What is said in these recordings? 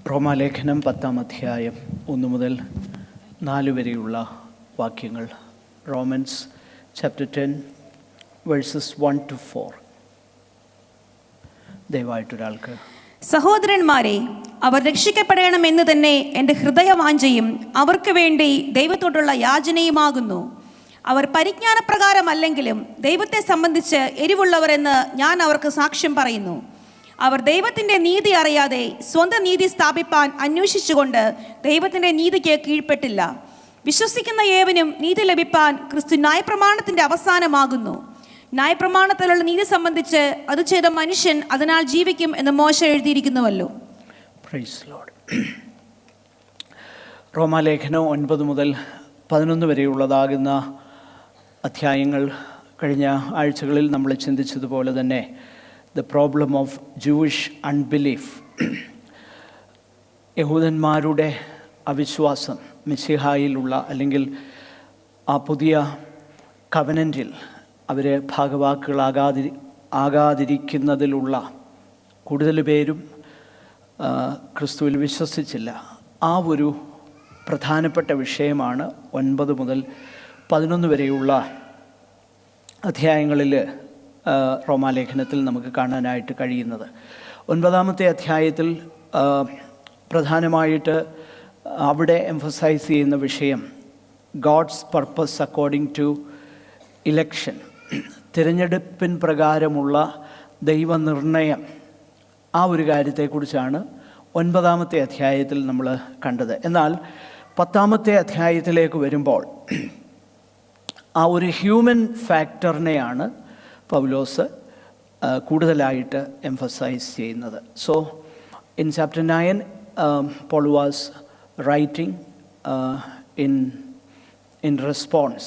റോമാലേഖനം 10-ാം അധ്യായം 1 മുതൽ 4 വരെയുള്ള വാക്യങ്ങൾ. Romance chapter 10 versus 1-4. ദയവായിട്ടൊരാൾക്ക്. സഹോദരന്മാരെ, അവർ രക്ഷിക്കപ്പെടണമെന്ന് തന്നെ എൻ്റെ ഹൃദയവാഞ്ചയും അവർക്ക് വേണ്ടി ദൈവത്തോടുള്ള യാചനയുമാകുന്നു. അവർ പരിജ്ഞാനപ്രകാരമല്ലെങ്കിലും ദൈവത്തെ സംബന്ധിച്ച് എരിവുള്ളവരെന്ന് ഞാൻ അവർക്ക് സാക്ഷ്യം പറയുന്നു. അവർ ദൈവത്തിൻ്റെ നീതി അറിയാതെ സ്വന്തം നീതി സ്ഥാപിപ്പാൻ അന്വേഷിച്ചുകൊണ്ട് ദൈവത്തിൻ്റെ നീതിക്ക് കീഴ്പ്പെട്ടില്ല. വിശ്വസിക്കുന്ന ഏവനും നീതി ലഭിപ്പാൻ ക്രിസ്തു ന്യായപ്രമാണത്തിൻ്റെ അവസാനമാകുന്നു. ന്യായപ്രമാണത്തിലുള്ള നീതി സംബന്ധിച്ച് അത് ചെയ്ത മനുഷ്യൻ അതിനാൽ ജീവിക്കും എന്ന് മോശ എഴുതിയിരിക്കുന്നുവല്ലോ. Praise Lord. റോമാലേഖനം 9 മുതൽ 11 വരെയുള്ളതാകുന്ന അധ്യായങ്ങൾ കഴിഞ്ഞ ആഴ്ചകളിൽ നമ്മൾ ചിന്തിച്ചതുപോലെ തന്നെ the problem of Jewish unbelief, യഹൂദന്മാരുടെ അവിശ്വാസം മിശിഹായിലുള്ള അല്ലെങ്കിൽ ആ പുതിയ കവനൻറ്റിൽ അവർ ഭാഗവാക്കുകളാകാതിരിക്കുന്നതിലുള്ള കൂടുതൽ പേരും ക്രിസ്തുവിൽ വിശ്വസിച്ചില്ല. ആ ഒരു പ്രധാനപ്പെട്ട വിഷയമാണ് 9 മുതൽ 11 വരെയുള്ള അധ്യായങ്ങളിൽ റോമാലേഖനത്തിൽ നമുക്ക് കാണാനായിട്ട് കഴിയുന്നത്. 9-ാമത്തെ അധ്യായത്തിൽ പ്രധാനമായിട്ട് അവിടെ എംഫസൈസ് ചെയ്യുന്ന വിഷയം God's purpose according to election, തിരഞ്ഞെടുപ്പിൻ പ്രകാരമുള്ള ദൈവനിർണയം, ആ ഒരു കാര്യത്തെക്കുറിച്ചാണ് 9-ാമത്തെ അധ്യായത്തിൽ നമ്മൾ കണ്ടത്. എന്നാൽ 10-ാമത്തെ അധ്യായത്തിലേക്ക് വരുമ്പോൾ ആ ഒരു ഹ്യൂമൻ ഫാക്ടറിനെയാണ് പൗലോസ് കൂടുതലായിട്ട് എംഫസൈസ് ചെയ്യുന്നത്. So in chapter 9 Paul was writing in response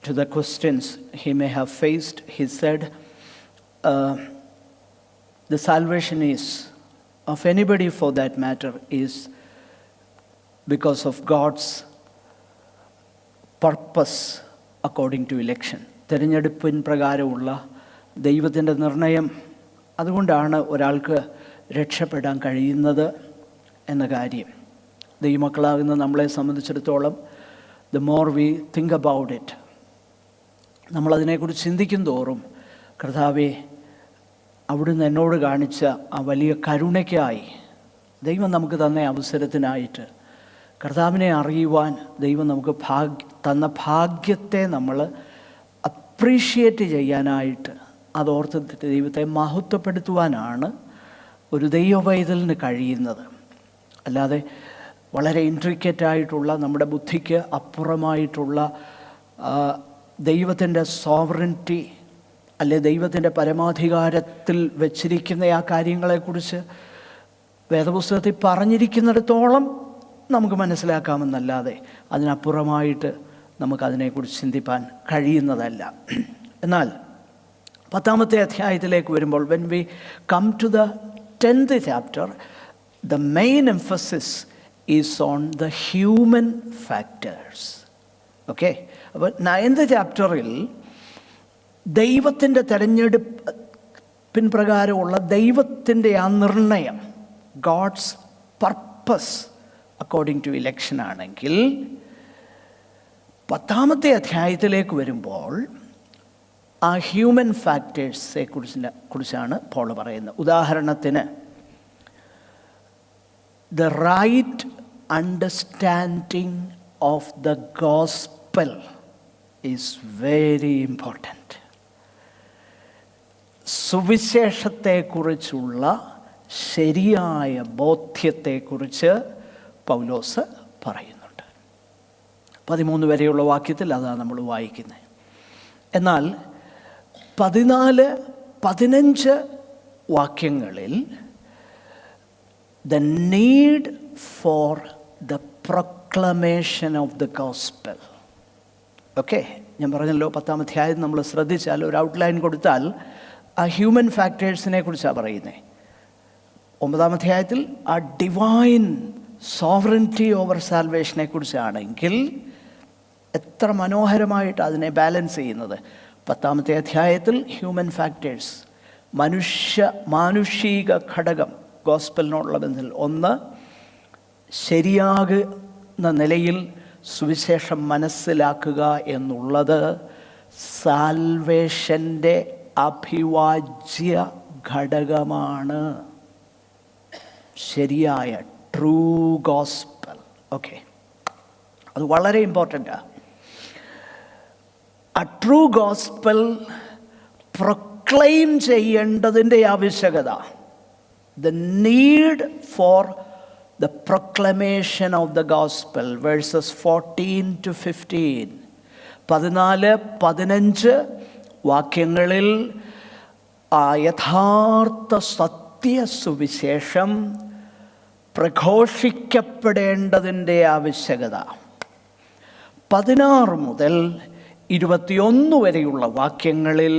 to the questions he may have faced. He said the salvation is of anybody for that matter is because of God's purpose according to election. തിരഞ്ഞെടുപ്പിൻ പ്രകാരമുള്ള ദൈവത്തിൻ്റെ നിർണയം, അതുകൊണ്ടാണ് ഒരാൾക്ക് രക്ഷപ്പെടാൻ കഴിയുന്നത് എന്ന കാര്യം. ദൈവമക്കളാകുന്ന നമ്മളെ സംബന്ധിച്ചിടത്തോളം the more we think about it, നമ്മളതിനെക്കുറിച്ച് ചിന്തിക്കും തോറും കർത്താവേ, അവിടുന്ന് എന്നോട് കാണിച്ച ആ വലിയ കരുണയ്ക്കായി, ദൈവം നമുക്ക് തന്ന അവസരത്തിനായിട്ട്, കർത്താവിനെ അറിയുവാൻ ദൈവം നമുക്ക് തന്ന ഭാഗ്യത്തെ നമ്മൾ അപ്രീഷിയേറ്റ് ചെയ്യാനായിട്ട്, അതോർത്ത് ദൈവത്തെ മഹത്വപ്പെടുത്തുവാനാണ് ഒരു ദൈവവൈതലിന് കഴിയുന്നത്. അല്ലാതെ വളരെ ഇൻട്രിക്കറ്റായിട്ടുള്ള, നമ്മുടെ ബുദ്ധിക്ക് അപ്പുറമായിട്ടുള്ള ദൈവത്തിൻ്റെ സോവറിറ്റി അല്ലെ ദൈവത്തിൻ്റെ പരമാധികാരത്തിൽ വച്ചിരിക്കുന്ന ആ കാര്യങ്ങളെക്കുറിച്ച് വേദപുസ്തകത്തിൽ പറഞ്ഞിരിക്കുന്നിടത്തോളം നമുക്ക് മനസ്സിലാക്കാമെന്നല്ലാതെ അതിനപ്പുറമായിട്ട് നമുക്കതിനെക്കുറിച്ച് ചിന്തിപ്പാൻ കഴിയുന്നതല്ല. എന്നാൽ 10-ാമത്തെ അധ്യായത്തിലേക്ക് വരുമ്പോൾ when we come to the 10th chapter, the main emphasis is on the human factors. Okay, അപ്പോൾ 9th ചാപ്റ്ററിൽ ദൈവത്തിൻ്റെ തെരഞ്ഞെടുപ്പിൻ പ്രകാരമുള്ള ദൈവത്തിൻ്റെ ആ നിർണയം, God's purpose according to election ആണെങ്കിൽ, 10-ാമത്തെ അധ്യായത്തിലേക്ക് വരുമ്പോൾ ആ ഹ്യൂമൻ ഫാക്ടേഴ്സെ കുറിച്ചാണ് പോൾ പറയുന്നത്. ഉദാഹരണത്തിന്, the right understanding of the gospel is very important. സുവിശേഷത്തെക്കുറിച്ചുള്ള ശരിയായ ബോധ്യത്തെക്കുറിച്ച് പൗലോസ് പറയുന്നുണ്ട്. 13 വരെയുള്ള വാക്യത്തിൽ അതാണ് നമ്മൾ വായിക്കുന്നത്. എന്നാൽ 14-15 വാക്യങ്ങളിൽ the need for the proclamation of the gospel. Okay, ഞാൻ പറഞ്ഞല്ലോ 10-ാം അധ്യായം നമ്മൾ ശ്രദ്ധിച്ചാൽ, ഒരു ഔട്ട്ലൈൻ കൊടുത്താൽ ആ ഹ്യൂമൻ ഫാക്ടേഴ്സിനെ കുറിച്ചാണ് പറയുന്നത്. 9-ാം അധ്യായത്തിൽ ആ ഡിവൈൻ സോവറിറ്റി ഓവർ സാൽവേഷനെ കുറിച്ചാണെങ്കിൽ എത്ര മനോഹരമായിട്ട് അതിനെ ബാലൻസ് ചെയ്യുന്നത്. 10-ാമത്തെ അധ്യായത്തിൽ ഹ്യൂമൻ ഫാക്ടേഴ്സ്, മാനുഷിക ഘടകം, ഗോസ്പലിനോടുള്ള ബന്ധത്തിൽ. ഒന്ന്, ശരിയാകുന്ന നിലയിൽ സുവിശേഷം മനസ്സിലാക്കുക എന്നുള്ളത് സാൽവേഷൻ്റെ അഭിവാജ്യ ഘടകമാണ്. ശരിയായ ട്രൂ ഗോസ്പൽ. ഓക്കെ, അത് വളരെ ഇമ്പോർട്ടൻ്റാണ്. ആ ട്രൂ ഗോസ്പൽ പ്രൊക്ലെയിം ചെയ്യേണ്ടതിൻ്റെ ആവശ്യകത. The need for the proclamation of the gospel. Versus 14 to 15, 14-15 വാക്യങ്ങളിൽ ആ യഥാർത്ഥ സത്യസുവിശേഷം പ്രഘോഷിക്കപ്പെടേണ്ടതിൻ്റെ ആവശ്യകത. 16 മുതൽ 21 വരെയുള്ള വാക്യങ്ങളിൽ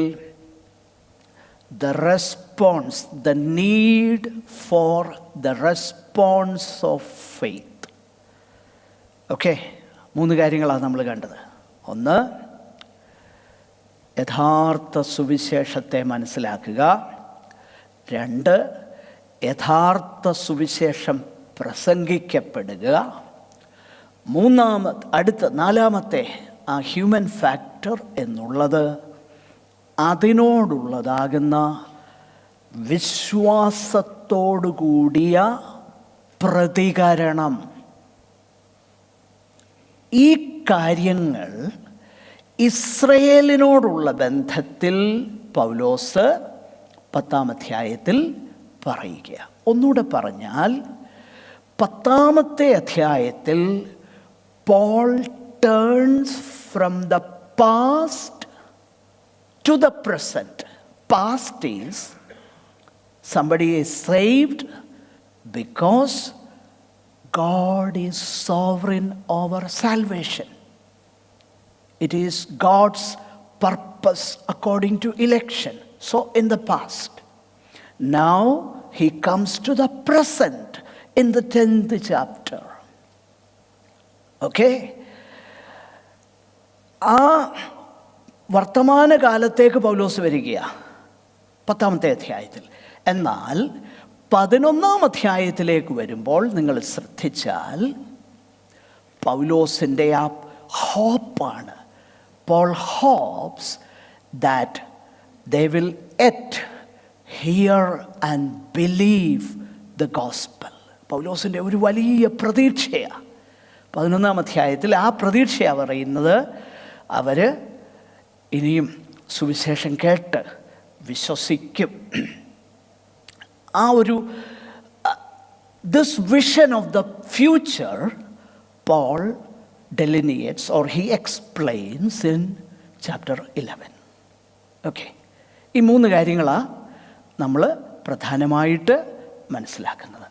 the response, the need for the response of faith. Okay, 3 കാര്യങ്ങളാണ് നമ്മൾ കണ്ടത്. ഒന്ന്, യഥാർത്ഥ സുവിശേഷത്തെ മനസ്സിലാക്കുക. 2, യഥാർത്ഥ സുവിശേഷം പ്രസംഗിക്കപ്പെടുക. 4, ആ ഹ്യൂമൻ ഫാക്ടർ എന്നുള്ളത് അതിനോടുള്ളതാകുന്ന വിശ്വാസത്തോടുകൂടിയ പ്രതികരണം. ഈ കാര്യങ്ങൾ ഇസ്രയേലിനോടുള്ള ബന്ധത്തിൽ പൗലോസ് 10-ാം അധ്യായത്തിൽ പറയുക. ഒന്നുകൂടെ പറഞ്ഞാൽ 10-ാമത്തെ അധ്യായത്തിൽ Paul turns from the past to the present. Past is somebody is saved because God is sovereign over salvation. It is God's purpose according to election. So in the past. Now he comes to the present in the 10th chapter. Okay? ആ വർത്തമാനകാലത്തേക്ക് പൗലോസ് വരികയാണ് 10-ാമത്തെ അധ്യായത്തിൽ. എന്നാൽ 11-ാം അധ്യായത്തിലേക്ക് വരുമ്പോൾ നിങ്ങൾ ശ്രദ്ധിച്ചാൽ പൗലോസിൻ്റെ ആ ഹോപ്പാണ്. Paul hopes that they will yet hear and believe the gospel. പൗലോസിൻ്റെ ഒരു വലിയ പ്രതീക്ഷയാണ് 11-ാം അധ്യായത്തിൽ. ആ പ്രതീക്ഷയാണ് പറയുന്നത് അവർ ഇനിയും സുവിശേഷം കേട്ട് വിശ്വസിക്കും. ആ ഒരു this vision of the future Paul delineates or he explains in chapter 11. Okay, ഈ 3 കാര്യങ്ങളാണ് നമ്മൾ പ്രധാനമായിട്ട് മനസ്സിലാക്കുന്നത്.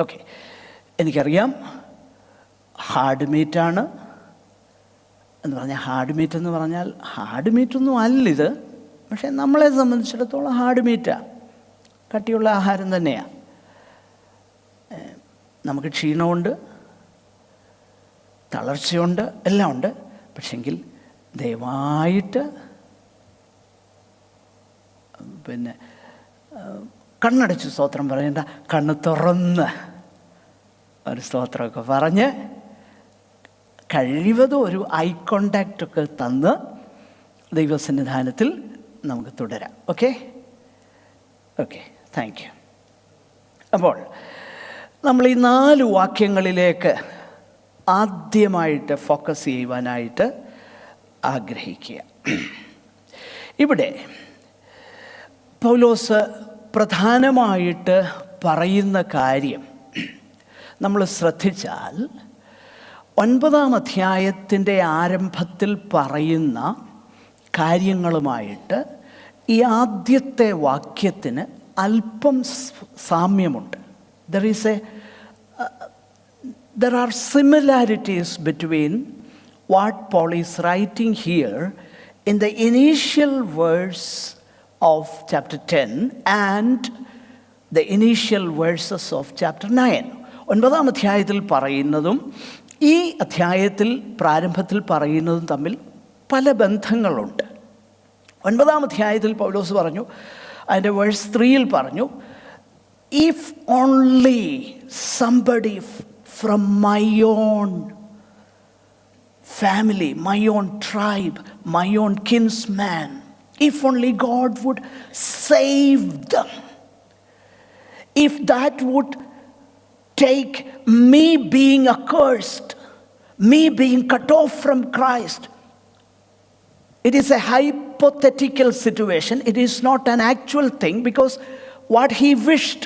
ഓക്കെ, എനിക്കറിയാം ഹാർഡ് മീറ്റാണ് എന്ന് പറഞ്ഞാൽ, ഹാർഡ് മീറ്റൊന്നും അല്ലിത്. പക്ഷേ നമ്മളെ സംബന്ധിച്ചിടത്തോളം ഹാർഡ് മീറ്റാണ്, കട്ടിയുള്ള ആഹാരം തന്നെയാണ്. നമുക്ക് ക്ഷീണമുണ്ട്, തളർച്ചയുണ്ട്, എല്ലാം ഉണ്ട്. പക്ഷെങ്കിൽ ദയവായിട്ട് കണ്ണടച്ച് സ്തോത്രം പറയേണ്ട, കണ്ണ് തുറന്ന് ഒരു സ്തോത്രമൊക്കെ പറഞ്ഞ് കഴിവതും ഒരു ഐ കോണ്ടാക്റ്റൊക്കെ തന്ന് ദൈവസന്നിധാനത്തിൽ നമുക്ക് തുടരാം. Okay, thank you. അപ്പോൾ നമ്മൾ ഈ 4 വാക്യങ്ങളിലേക്ക് ആദ്യമായിട്ട് ഫോക്കസ് ചെയ്യുവാനായിട്ട് ആഗ്രഹിക്കുക. ഇവിടെ പൗലോസ് പ്രധാനമായിട്ട് പറയുന്ന കാര്യം നമ്മൾ ശ്രദ്ധിച്ചാൽ 9-ാം അധ്യായത്തിൻ്റെ ആരംഭത്തിൽ പറയുന്ന കാര്യങ്ങളുമായിട്ട് ഈ ആദ്യത്തെ വാക്യത്തിന് അല്പം സാമ്യമുണ്ട്. There are similarities between what Paul is writing here in the initial verse of chapter 10 and the initial verses of chapter 9. 9-ാം അധ്യായത്തിൽ പറയുന്നതും ഈ അധ്യായത്തിൽ പ്രാരംഭത്തിൽ പറയുന്നതും തമ്മിൽ പല ബന്ധങ്ങളുണ്ട്. 9-ാം അധ്യായത്തിൽ പൗലോസ് പറഞ്ഞു, അതിൻ്റെ വേഴ്സ് 3 പറഞ്ഞു, if only somebody from my own family, my own tribe, my own kinsman, if only God would save them, if that would take me being accursed, me being cut off from Christ. It is a hypothetical situation. It is not an actual thing, because what he wished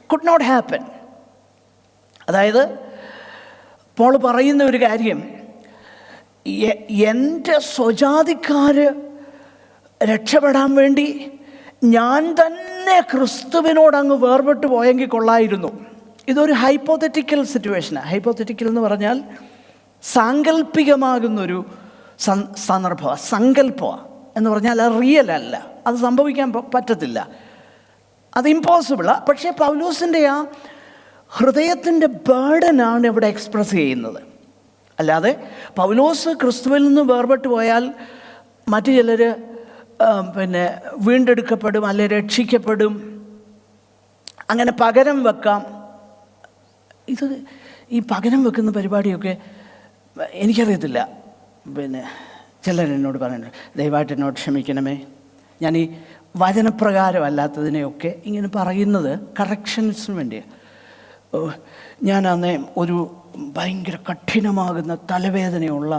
could not happen. അതായത് Paul പറയുന്ന ഒരു കാര്യം, എൻ്റെ സ്വജാതിക്കാര് രക്ഷപ്പെടാൻ വേണ്ടി ഞാൻ തന്നെ ക്രിസ്തുവിനോട് അങ്ങ് വേർപെട്ട് പോയെങ്കിൽ കൊള്ളായിരുന്നു. ഇതൊരു ഹൈപ്പോത്തറ്റിക്കൽ സിറ്റുവേഷനാണ്. ഹൈപ്പോത്തറ്റിക്കൽ എന്ന് പറഞ്ഞാൽ സാങ്കല്പികമാകുന്നൊരു സന്ദർഭമാണ്, സങ്കല്പമാണ് എന്ന് പറഞ്ഞാൽ അത് റിയൽ അല്ല, അത് സംഭവിക്കാൻ പറ്റത്തില്ല, അത് ഇമ്പോസിബിളാണ്. പക്ഷേ പൗലോസിൻ്റെ ആ ഹൃദയത്തിൻ്റെ ബേർഡനാണ് ഇവിടെ എക്സ്പ്രസ് ചെയ്യുന്നത്. അല്ലാതെ പൗലോസ് ക്രിസ്തുവിൽ നിന്ന് വേർപെട്ട് പോയാൽ മറ്റു ചിലർ വീണ്ടെടുക്കപ്പെടും, അല്ലെ രക്ഷിക്കപ്പെടും, അങ്ങനെ പകരം വെക്കാം. ഈ പകരം വെക്കുന്ന പരിപാടിയൊക്കെ എനിക്കറിയത്തില്ല. ചിലരെന്നോട് പറയുന്നുണ്ട്, ദയവായിട്ട് എന്നോട് ക്ഷമിക്കണമേ, ഞാൻ ഈ വചനപ്രകാരമല്ലാത്തതിനെയൊക്കെ ഇങ്ങനെ പറയുന്നത് കറക്ഷൻസിന് വേണ്ടിയാണ്. ഞാൻ അന്നേ ഒരു ഭയങ്കര കഠിനമാകുന്ന തലവേദനയുള്ള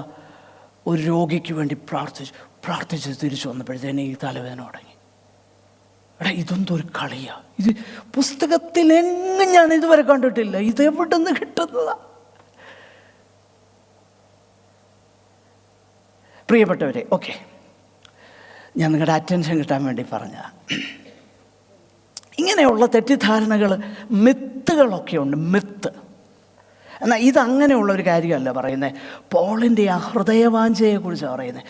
ഒരു രോഗിക്ക് വേണ്ടി പ്രാർത്ഥിച്ച് തിരിച്ചു വന്നപ്പോഴത്തേന് ഈ തലവേദന തുടങ്ങി. എടാ, ഇതൊന്നും ഒരു കളിയാണ്, ഇത് പുസ്തകത്തിലെങ്ങും ഞാൻ ഇതുവരെ കണ്ടിട്ടില്ല, ഇതെവിടെ നിന്ന് കിട്ടുന്നതാ? പ്രിയപ്പെട്ടവരെ, ഓക്കെ, ഞാൻ നിങ്ങളുടെ അറ്റൻഷൻ കിട്ടാൻ വേണ്ടി പറഞ്ഞ ഇങ്ങനെയുള്ള തെറ്റിദ്ധാരണകൾ, മിത്തുകളൊക്കെ ഉണ്ട്, മിത്ത്. എന്നാൽ ഇതങ്ങനെയുള്ള ഒരു കാര്യമല്ല പറയുന്നത്. പോളിൻ്റെ ആ ഹൃദയവാഞ്ചയെക്കുറിച്ചാണ് പറയുന്നത്.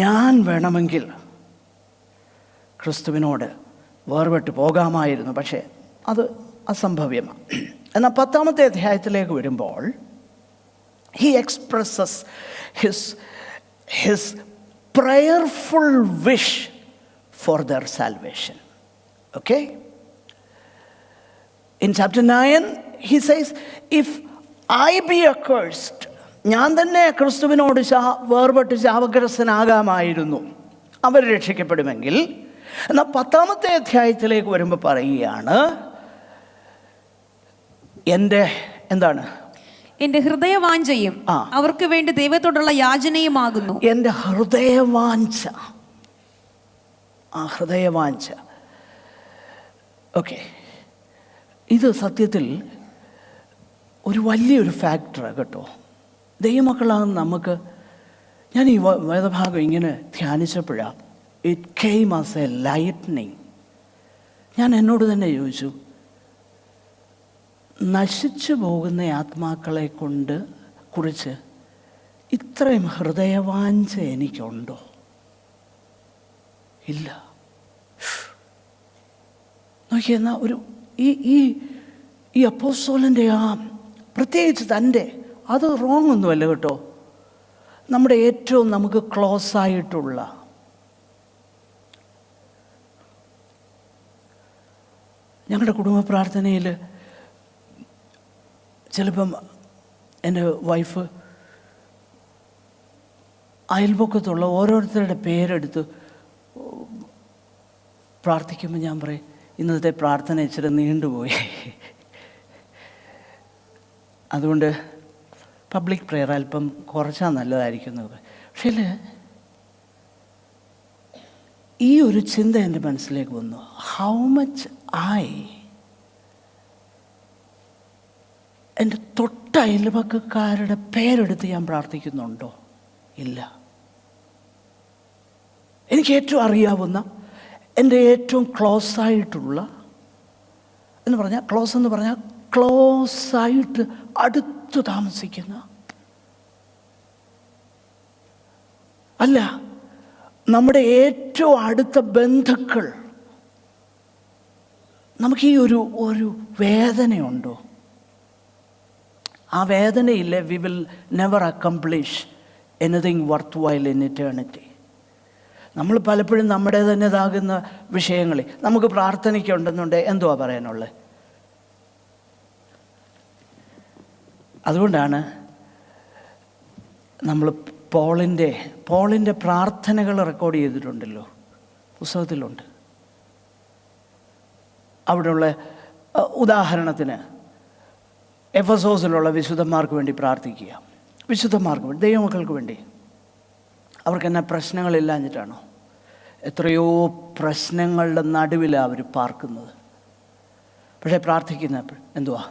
ഞാൻ വേണമെങ്കിൽ ക്രിസ്തുവിനോട് വേർപെട്ട് പോകാമായിരുന്നു, പക്ഷേ അത് അസംഭവ്യമാണ്. എന്നാൽ 10ാമത്തെ അധ്യായത്തിലേക്ക് വരുമ്പോൾ he expresses his prayerful wish for their salvation. Okay? In chapter 9, he says, if I be accursed, ഞാൻ തന്നെ ക്രിസ്തുവിനോട് വേർപെട്ട് ശാപഗ്രസ്തനാകാമായിരുന്നു, അവർ രക്ഷിക്കപ്പെടുമെങ്കിൽ. എന്നാൽ 10ാമത്തെ അധ്യായത്തിലേക്ക് വരുമ്പോൾ പറയുകയാണ്, എൻ്റെ ഹൃദയവാഞ്ചയും അവർക്ക് വേണ്ടി ദൈവത്തോടുള്ള യാചനയുമാകുന്നു. എൻ്റെ ഹൃദയവാഞ്ച, ആ ഹൃദയവാഞ്ച. ഓക്കെ, ഇത് സത്യത്തിൽ ഒരു വലിയൊരു ഫാക്ടറാണ് കേട്ടോ. ദൈവമക്കളാകുന്ന നമുക്ക്, ഞാൻ ഈ വേദഭാഗം ഇങ്ങനെ ധ്യാനിച്ചപ്പോഴാണ് it came as a lightning. ഞാൻ എന്നോട് തന്നെ ചോദിച്ചു, നശിച്ചു പോകുന്ന ആത്മാക്കളെ കുറിച്ച് ഇത്രയും ഹൃദയവാഞ്ച എനിക്കുണ്ടോ? ഇല്ല. നോക്കിയെന്നാൽ ഒരു ഈ അപ്പോസ്തലൻ്റെ ആ പ്രത്യേകിച്ച് തൻ്റെ, അത് റോങ് ഒന്നുമല്ല കേട്ടോ, നമ്മുടെ ഏറ്റവും നമുക്ക് ക്ലോസ് ആയിട്ടുള്ള, ഞങ്ങളുടെ കുടുംബ പ്രാർത്ഥനയിൽ ചിലപ്പം എൻ്റെ വൈഫ് അയൽപക്കത്തുള്ള ഓരോരുത്തരുടെ പേരെടുത്ത് പ്രാർത്ഥിക്കുമ്പോൾ ഞാൻ പറയും, ഇന്നത്തെ പ്രാർത്ഥന ഇച്ചിരി നീണ്ടുപോയി, അതുകൊണ്ട് പബ്ലിക് പ്രെയർ അല്പം കുറച്ചാൽ നല്ലതായിരിക്കുന്നത്. പക്ഷേ ഈ ഒരു ചിന്ത എൻ്റെ മനസ്സിലേക്ക് വന്നു, ഹൗ മച്ച് എൻ്റെ തൊട്ട അയൽപക്കക്കാരുടെ പേരെടുത്ത് ഞാൻ പ്രാർത്ഥിക്കുന്നുണ്ടോ? ഇല്ല. എനിക്ക് ഏറ്റവും അറിയാവുന്ന, എൻ്റെ ഏറ്റവും ക്ലോസ് ആയിട്ടുള്ള എന്ന് പറഞ്ഞാൽ, ക്ലോസ് എന്ന് പറഞ്ഞാൽ ക്ലോസ് ആയിട്ട് അടുത്ത് താമസിക്കുന്ന, അല്ല, നമ്മുടെ ഏറ്റവും അടുത്ത ബന്ധുക്കൾ, നമുക്ക് ഈ ഒരു വേദനയുണ്ടോ? ആ വേദനയില്ലേ, we will never accomplish anything worthwhile in eternity. നമ്മൾ പലപ്പോഴും നമ്മുടെ തന്നെതാകുന്ന വിഷയങ്ങളിൽ നമുക്ക് പ്രാർത്ഥനയ്ക്കുണ്ടെന്നുണ്ടെങ്കിൽ എന്തുവാ പറയാനുള്ളത്? അതുകൊണ്ടാണ് നമ്മൾ പോളിൻ്റെ പ്രാർത്ഥനകൾ റെക്കോർഡ് ചെയ്തിട്ടുണ്ടല്ലോ, പുസ്തകത്തിലുണ്ട്. അവിടെയുള്ള ഉദാഹരണത്തിന് എഫെസോസിലുള്ള വിശുദ്ധന്മാർക്ക് വേണ്ടി പ്രാർത്ഥിക്കുക. വിശുദ്ധന്മാർക്ക് വേണ്ടി, ദൈവമക്കൾക്ക് വേണ്ടി. അവർക്ക് എന്നാ പ്രശ്നങ്ങളില്ലാഞ്ഞിട്ടാണോ? എത്രയോ പ്രശ്നങ്ങളുടെ നടുവിലാണ് അവർ പാർക്കുന്നത്. പക്ഷേ പ്രാർത്ഥിക്കുന്ന എന്തുവാ?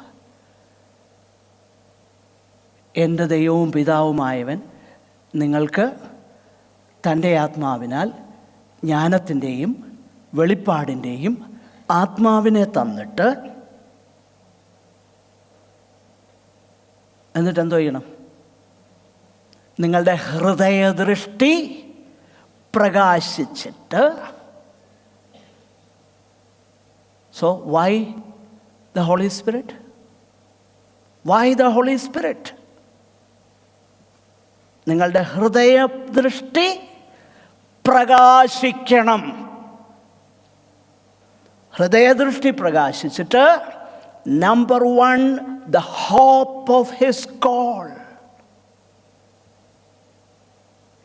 എൻ്റെ ദൈവവും പിതാവുമായവൻ നിങ്ങൾക്ക് തൻ്റെ ആത്മാവിനാൽ ജ്ഞാനത്തിൻ്റെയും വെളിപ്പാടിൻ്റെയും ആത്മാവിനെ തന്നിട്ട് എന്നിട്ട് എന്തോ ചെയ്യണം? നിങ്ങളുടെ ഹൃദയദൃഷ്ടി പ്രകാശിച്ചിട്ട്. So why the Holy Spirit? Why the Holy Spirit? നിങ്ങളുടെ ഹൃദയദൃഷ്ടി പ്രകാശിക്കണം. ഹൃദയദൃഷ്ടി പ്രകാശിച്ചിട്ട് number 1, the hope of his call.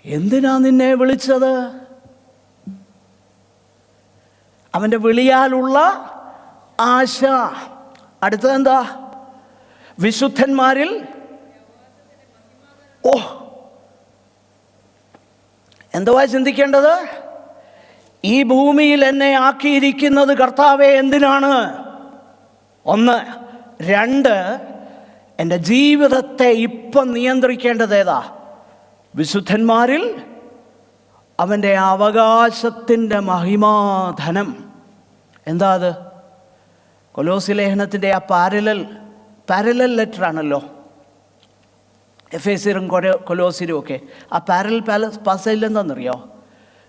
എന്തിനാ നിന്നെ വിളിച്ചത്? അവൻ്റെ വിളിയാലുള്ള ആശ. അടുത്തതെന്താ? വിശുദ്ധന്മാരിൽ എന്തുവാ ചിന്തിക്കേണ്ടത്? ഈ ഭൂമിയിൽ എന്നെ ആക്കിയിരിക്കുന്നത് കർത്താവേ എന്തിനാണ്? 1. 2, എൻ്റെ ജീവിതത്തെ ഇപ്പം നിയന്ത്രിക്കേണ്ടത് ഏതാ? വിശുദ്ധന്മാരിൽ അവൻ്റെ അവകാശത്തിൻ്റെ മഹിമാധനം. എന്താ അത്? കൊലോസി ലേഖനത്തിൻ്റെ ആ പാരലൽ ലെറ്ററാണല്ലോ. എഫേസ്യരും കൊലോസിലും ഒക്കെ ആ പാരലൽ പാസേജിൽ എന്താണെന്നറിയോ?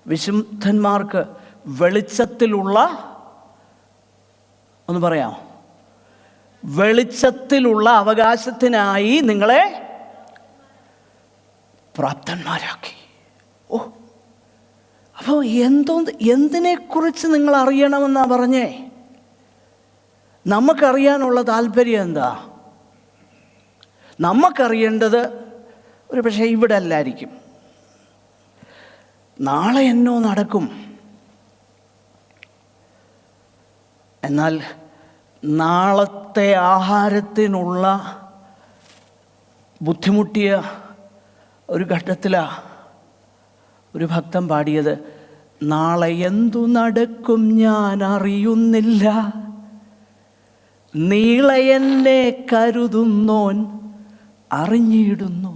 വിശുദ്ധന്മാർക്ക് വെളിച്ചത്തിലുള്ള, ഒന്ന് പറയാമോ? വെളിച്ചത്തിലുള്ള അവകാശത്തിനായി നിങ്ങളെ പ്രാപ്തന്മാരാക്കി. അപ്പോൾ എന്തിനെക്കുറിച്ച് നിങ്ങൾ അറിയണമെന്നാ പറഞ്ഞേ? നമുക്കറിയാനുള്ള താല്പര്യം എന്താ? നമുക്കറിയേണ്ടത് ഒരു പക്ഷേ ഇവിടെ അല്ലായിരിക്കും. നാളെ എന്നോ നടക്കും. എന്നാൽ നാളത്തെ ആഹാരത്തിനുള്ള ബുദ്ധിമുട്ടിയ ഒരു ഘട്ടത്തിലാണ് ഒരു ഭക്തൻ പാടിയത്, നാളെ എന്തു നടക്കും ഞാൻ അറിയുന്നില്ല, നീളെ എന്നെ കരുതുന്നോൻ അറിഞ്ഞിടുന്നു.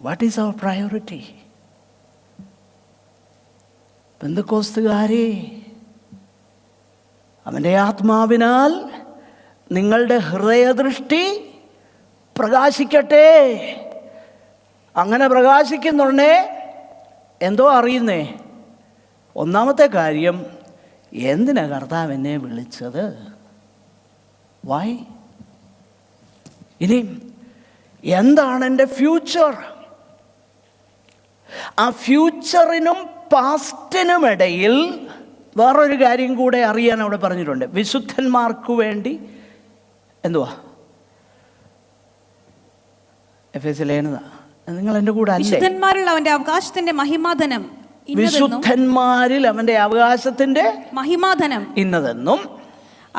What is our priority? പെന്തക്കോസ്തുകാരെ, അവൻ്റെ ആത്മാവിനാൽ നിങ്ങളുടെ ഹൃദയദൃഷ്ടി പ്രകാശിക്കട്ടെ. അങ്ങനെ പ്രകാശിക്കുന്നുണ്ടേ എന്തോ അറിയുന്നേ. ഒന്നാമത്തെ കാര്യം, എന്തിനാ കർത്താവ് എന്നെ വിളിച്ചത്? വൈ? ഇനി എന്താണ് എൻ്റെ ഫ്യൂച്ചർ? ആ ഫ്യൂച്ചറിനും പാസ്റ്റിനും ഇടയിൽ വേറൊരു കാര്യം കൂടെ അറിയാൻ അവിടെ പറഞ്ഞിട്ടുണ്ട്. വിശുദ്ധന്മാർക്ക് വേണ്ടി എന്തുവാ? എഫേസ്യ ലേഖനം, നിങ്ങൾ എൻ്റെ കൂടെ അല്ലേ? വിശുദ്ധന്മാരിൽ അവന്റെ അവകാശത്തിന്റെ മഹിമാധനം, വിശുദ്ധന്മാരിൽ അവന്റെ അവകാശത്തിന്റെ മഹിമാധനം ഇന്നതെന്നും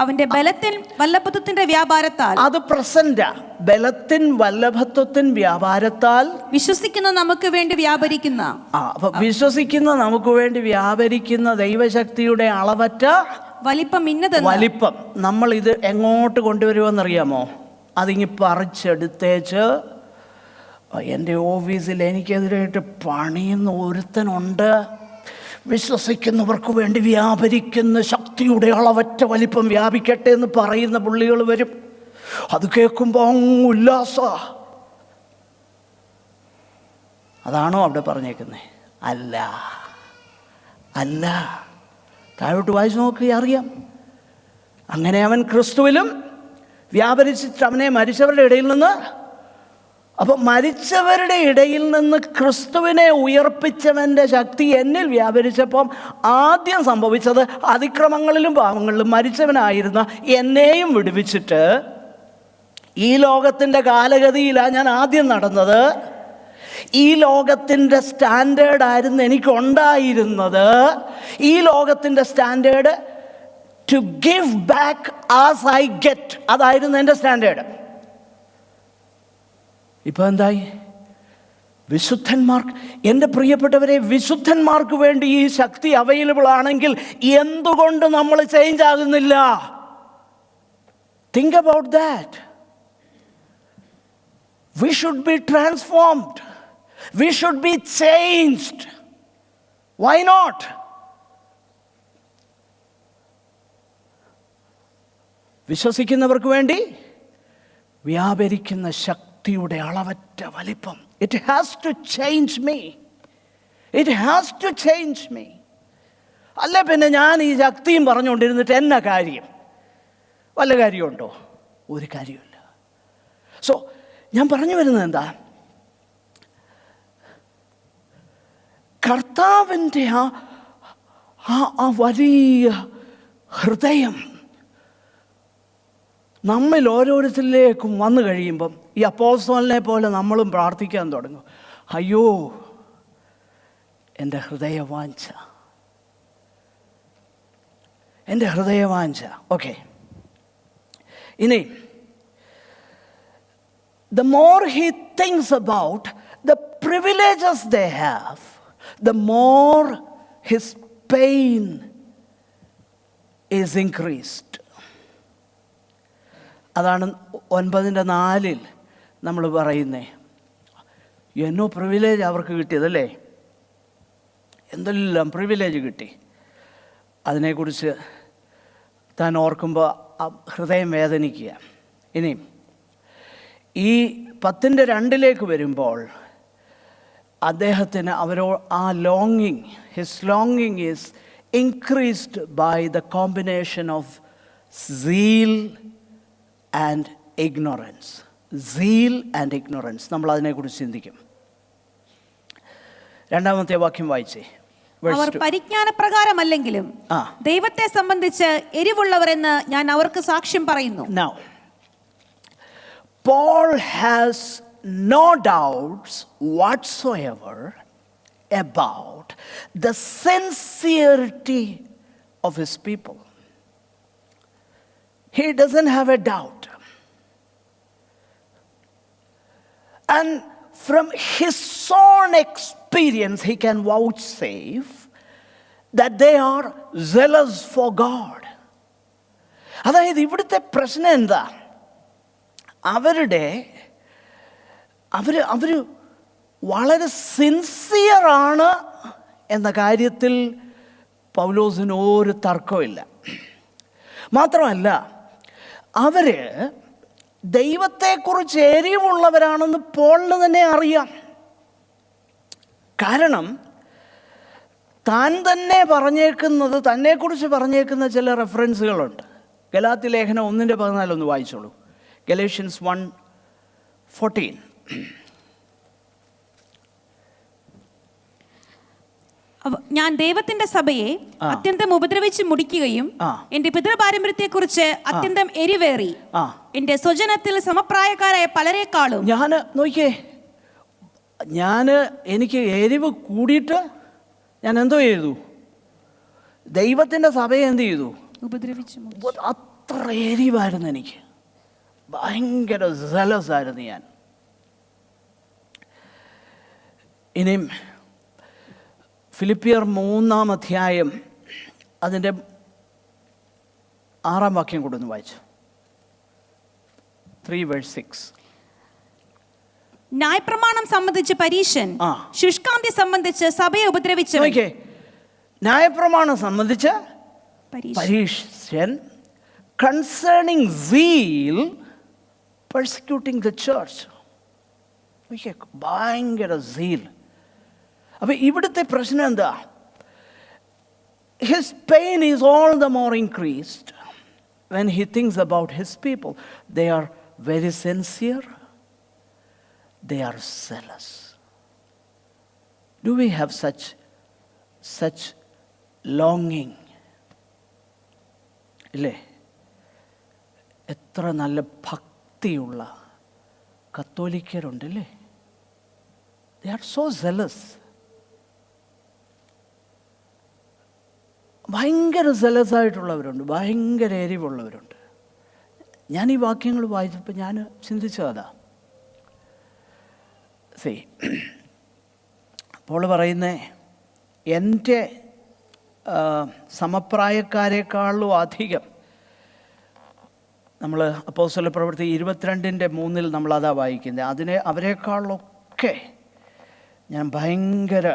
അവന്റെ ബലത്തിൻ വല്ലഭത്വത്തിന്റെ വ്യാപാരത്താൽ, അത് പ്രസന്റാ, ബലത്തിൻ വല്ലഭത്വത്തിൻ വ്യാപാരത്താൽ വിശ്വസിക്കുന്ന നമുക്ക് വേണ്ടി വ്യാപരിക്കുന്ന, അപ്പൊ വിശ്വസിക്കുന്ന നമുക്ക് വേണ്ടി വ്യാപരിക്കുന്ന ദൈവശക്തിയുടെ അളവറ്റ വലിപ്പം. നമ്മൾ ഇത് എങ്ങോട്ട് കൊണ്ടുവരുമെന്നറിയാമോ? അതിങ്ങി പറിച്ചെടുത്തേച്ച് എൻ്റെ ഓഫീസിൽ എനിക്കെതിരായിട്ട് പണിയുന്ന ഒരുത്തനുണ്ട്, വിശ്വസിക്കുന്നവർക്ക് വേണ്ടി വ്യാപരിക്കുന്ന ശക്തിയുടെ അളവറ്റ വലിപ്പം വ്യാപിക്കട്ടെ എന്ന് പറയുന്ന പുള്ളികൾ വരും. അത് കേൾക്കുമ്പോൾ അങ്ങ് ഉല്ലാസ. അതാണോ അവിടെ പറഞ്ഞേക്കുന്നത്? അല്ല, അല്ല. താഴോട്ട് വായിച്ചു നോക്കി അറിയാം. അങ്ങനെ അവൻ ക്രിസ്തുവിലും വ്യാപരിച്ചിട്ട് അവനെ മരിച്ചവരുടെ ഇടയിൽ നിന്ന് അപ്പം മരിച്ചവരുടെ ഇടയിൽ നിന്ന് ക്രിസ്തുവിനെ ഉയർപ്പിച്ചവൻ്റെ ശക്തി എന്നിൽ വ്യാപരിച്ചപ്പം ആദ്യം സംഭവിച്ചത് അതിക്രമങ്ങളിലും പാവങ്ങളിലും മരിച്ചവനായിരുന്ന എന്നെയും വിടുവിച്ചിട്ട് ഈ ലോകത്തിൻ്റെ കാലഗതിയിലാണ് ഞാൻ ആദ്യം നടന്നത്. ഈ ലോകത്തിൻ്റെ സ്റ്റാൻഡേർഡായിരുന്നു എനിക്കുണ്ടായിരുന്നത്. ഈ ലോകത്തിൻ്റെ standard to give back as I get, അതായിരുന്നു എൻ്റെ സ്റ്റാൻഡേർഡ്. ഇപ്പോൾ എന്തായി? വിശുദ്ധന്മാർക്ക്, എൻ്റെ പ്രിയപ്പെട്ടവരെ, വിശുദ്ധന്മാർക്ക് വേണ്ടി ഈ ശക്തി അവൈലബിൾ ആണെങ്കിൽ എന്തുകൊണ്ട് നമ്മൾ ചേഞ്ച് ആകുന്നില്ല? Think about that. We should be transformed. We should be changed. Why not? വിശ്വസിക്കുന്നവർക്ക് വേണ്ടി വ്യാപരിക്കുന്ന ശക്തിയുടെ അളവറ്റ വലിപ്പം. It has to change me. It has to change me. അല്ല പിന്നെ ഞാൻ ഈ ശക്തിയും പറഞ്ഞുകൊണ്ടിരുന്നിട്ട് എന്നാ കാര്യം? വല്ല കാര്യമുണ്ടോ? ഒരു കാര്യമില്ല. സോ ഞാൻ പറഞ്ഞു വരുന്നത് എന്താ? കർത്താവിൻ്റെ ആ വലിയ ഹൃദയം നമ്മിൽ ഓരോരുത്തരിലേക്കും വന്നു കഴിയുമ്പം ഈ അപ്പോസ്തലനെ പോലെ നമ്മളും പ്രാർത്ഥിക്കാൻ തുടങ്ങും. അയ്യോ, എൻ്റെ ഹൃദയവാഞ്ച, എൻ്റെ ഹൃദയവാഞ്ച. ഓക്കെ, ഇനി the more he thinks about the privileges they have, the more his pain is increased. അതാണ് 9:4 നമ്മൾ പറയുന്നേ. എന്നോ പ്രിവിലേജ് അവർക്ക് കിട്ടിയതല്ലേ, എന്തെല്ലാം പ്രിവിലേജ് കിട്ടി. അതിനെക്കുറിച്ച് താൻ ഓർക്കുമ്പോൾ ഹൃദയം വേദനിക്കുക. ഇനി ഈ 10:2 വരുമ്പോൾ അദ്ദേഹത്തിന് ആ ലോങ്ങിങ്, ഹിസ് ലോങ്ങിങ് is increased by the combination of zeal and ignorance. Zeal and ignorance, നമ്മൾ അതിനെക്കുറിച്ച് ചിന്തിക്കും. 2ാമത്തെ വാക്യം വായിച്ചേ. അവർ പരിജ്ഞാനപ്രകാരമല്ലെങ്കിലും ദൈവത്തെ സംബന്ധിച്ച് എരിവുള്ളവരെന്ന് ഞാൻ അവർക്ക് സാക്ഷ്യം പറയുന്നു. Now, Paul has no doubts whatsoever about the sincerity of his people. He doesn't have a doubt. And from his own experience, he can vouchsafe that they are zealous for God. അതായത് ഇവിടുത്തെ പ്രശ്നം എന്താ? അവർ വളരെ സിൻസിയറാണ് എന്ന കാര്യത്തിൽ പൗലോസിന് ഒരു തർക്കമില്ല. മാത്രമല്ല, അവർ ദൈവത്തെക്കുറിച്ച് എരിവുള്ളവരാണെന്ന് പോളിന് തന്നെ അറിയാം. കാരണം താൻ തന്നെ പറഞ്ഞേക്കുന്നത്, തന്നെക്കുറിച്ച് പറഞ്ഞേക്കുന്ന ചില റെഫറൻസുകളുണ്ട്. ഗലാത്യ ലേഖനം 1:14 വായിച്ചോളൂ. Galatians 1:14. ഞാൻ ദൈവത്തിന്റെ സഭയെ അത്യന്തം ഉപദ്രവിച്ച് മുടിക്കുകയും എന്റെ പിതൃപാരമ്പര്യത്തെക്കുറിച്ച് അത്യന്തം എരിവേറി എന്റെ സ്വജനത്തിൽ സമപ്രായക്കാരായ പലരെക്കാളും എനിക്ക് എരിവ് കൂടിയിട്ട് ഞാൻ എന്തോ ചെയ്തു? ദൈവത്തിന്റെ സഭയെ എന്ത് ചെയ്തു? ഉപദ്രവിച്ചു. അത്ര എരിവായിരുന്നു എനിക്ക്, ഭയങ്കര സെലസ് ആയിരുന്നു ഞാൻ. ഇനിയും ഫിലിപ്പിയർ 3-ാം അധ്യായം അതിൻ്റെ 6-ാം വാക്യം കൊടുന്ന് വായിച്ചു. 3:6. ന്യായപ്രമാണം സംബന്ധിച്ച് പരീശൻ, ശുഷ്കാന്തി സംബന്ധിച്ച് സഭയെ ഉപദ്രവിച്ചു. ന്യായപ്രമാണം സംബന്ധിച്ച് പരീശൻ, concerning zeal persecuting the church. ഭയങ്കര zeal. അപ്പം ഇവിടുത്തെ പ്രശ്നം എന്താ? His pain is all the more increased when he thinks about his people. They are very sincere. they are zealous. Do we have such longing? ഇല്ലേ? എത്ര നല്ല ഭക്തിയുള്ള കത്തോലിക്കരുണ്ടല്ലേ? They are so zealous. ഭയങ്കര സെലസായിട്ടുള്ളവരുണ്ട്, ഭയങ്കര എരിവുള്ളവരുണ്ട്. ഞാൻ ഈ വാക്യങ്ങൾ വായിച്ചപ്പോൾ ഞാൻ ചിന്തിച്ചതാ. പോൾ പറയുന്നേ, എൻ്റെ സമപ്രായക്കാരെക്കാളും അധികം, നമ്മൾ അപ്പോസ്തല പ്രവൃത്തി 22:3 നമ്മളതാ വായിക്കുന്നത്, അവരെക്കാളൊക്കെ ഞാൻ ഭയങ്കര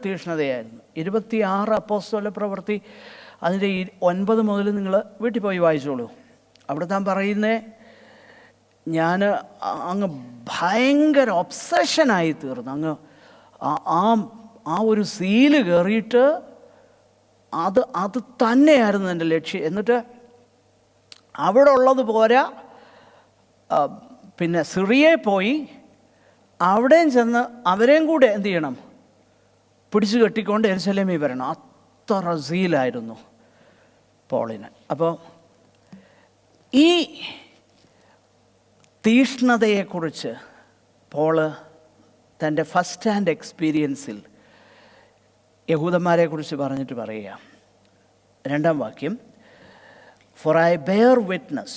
തീക്ഷ്ണതയായിരുന്നു. 26 അപ്പോസ്തല പ്രവൃത്തി അതിൻ്റെ 9 മുതൽ നിങ്ങൾ വീട്ടിൽ പോയി വായിച്ചോളൂ. അവിടെ താൻ പറയുന്നേ, ഞാൻ അങ്ങ് ഭയങ്കര ഒബ്സഷനായി തീർന്നു. അങ്ങ് ആ ഒരു സീല് കയറിയിട്ട് അത് തന്നെയായിരുന്നു എൻ്റെ ലക്ഷ്യം. എന്നിട്ട് അവിടെ ഉള്ളത് പോരാ, പിന്നെ സിറിയയിൽ പോയി അവിടെയും ചെന്ന് അവരെയും കൂടെ എന്ത് ചെയ്യണം, പിടിച്ചു കെട്ടിക്കൊണ്ട് യെരുശലേമിൽ വരണം. അത്ര സീലായിരുന്നു പോളിന്. അപ്പോൾ ഈ തീഷ്ണതയെക്കുറിച്ച് പോള് തൻ്റെ ഫസ്റ്റ് ഹാൻഡ് എക്സ്പീരിയൻസിൽ യഹൂദന്മാരെക്കുറിച്ച് പറഞ്ഞിട്ട് പറയുക. 2-ാം വാക്യം, For I bear witness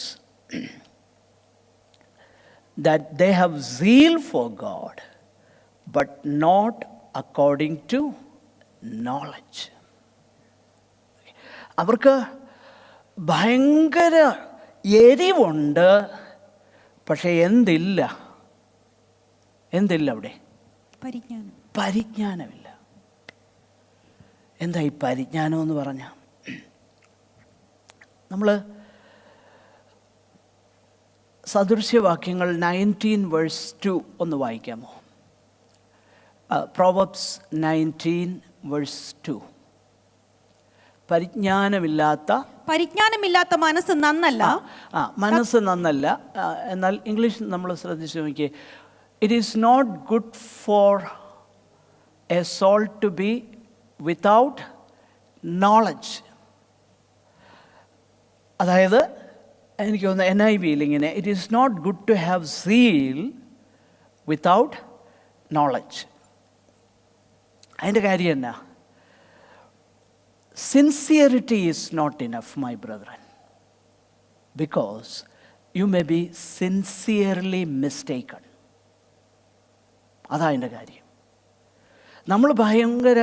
that they have zeal for God, but not according to knowledge. അവർക്ക് ഭയങ്കര എരിവുണ്ട്, പക്ഷെ എന്തില്ല അവിടെ? പരിജ്ഞാനമില്ല. എന്താ ഈ പരിജ്ഞാനം എന്ന് പറഞ്ഞാൽ? നമ്മൾ സദൃശ്യവാക്യങ്ങൾ 19:2 ഒന്ന് വായിക്കാമോ? Proverbs 19:2. പരിജ്ഞാനമില്ലാത്ത മനസ്സ് നന്നല്ല. മനസ്സ് നന്നല്ല. എന്നാൽ ഇംഗ്ലീഷ് നമ്മൾ ശ്രദ്ധിച്ച് നോക്കിയേ. It is not good for a soul to be without knowledge. അതായത് എനിക്ക് തോന്നുന്നു NIV-യിൽ ഇങ്ങനെ, it is not good to have zeal without knowledge. അതിൻ്റെ കാര്യം എന്നാ? Sincerity is not enough, my brethren, because you may be sincerely mistaken. അതാ എൻ്റെ കാര്യം. നമ്മൾ ഭയങ്കര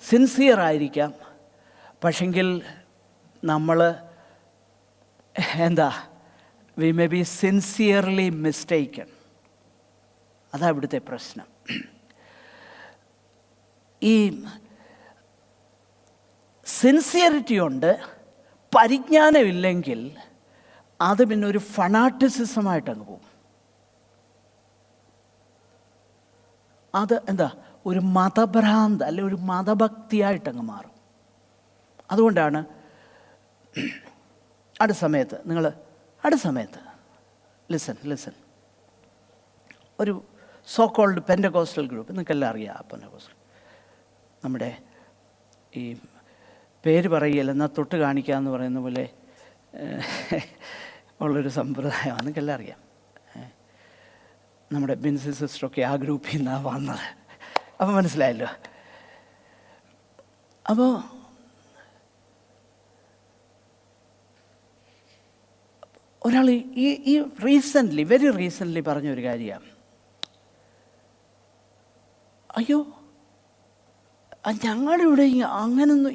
സിൻസിയറായിരിക്കാം, പക്ഷെങ്കിൽ നമ്മൾ we may be sincerely mistaken. അതാ ഇവിടുത്തെ പ്രശ്നം. ഈ സിൻസിയറിറ്റി ഉണ്ട്, പരിജ്ഞാനമില്ലെങ്കിൽ അത് പിന്നെ ഒരു ഫണാറ്റിസിസമായിട്ടങ്ങ് പോകും. അത് ഒരു മതഭ്രാന്ത് അല്ലെ ഒരു മതഭക്തിയായിട്ടങ്ങ് മാറും. അതുകൊണ്ടാണ് അടുത്ത സമയത്ത് ലിസൺ ഒരു സോ കോൾഡ് പെൻറ്റകോസ്റ്റൽ ഗ്രൂപ്പ്, നിങ്ങൾക്കെല്ലാം അറിയാം. പെൻറ്റകോസ്റ്റൽ നമ്മുടെ ഈ പേര് പറയുകയല്ല, എന്നാൽ തൊട്ട് കാണിക്കുക എന്ന് പറയുന്ന പോലെ ഉള്ളൊരു സമ്പ്രദായമാണ്, നിങ്ങൾക്കെല്ലാം അറിയാം. നമ്മുടെ ബിൻസി സിസ്റ്ററൊക്കെ ആ ഗ്രൂപ്പിൽ നിന്നാണ് വന്നത്. അപ്പോൾ മനസ്സിലായല്ലോ. അപ്പോൾ ഒരാൾ ഈ വെരി റീസെൻ്റ്ലി പറഞ്ഞൊരു കാര്യമാണ്, അയ്യോ ഞങ്ങളുടെ ഇവിടെ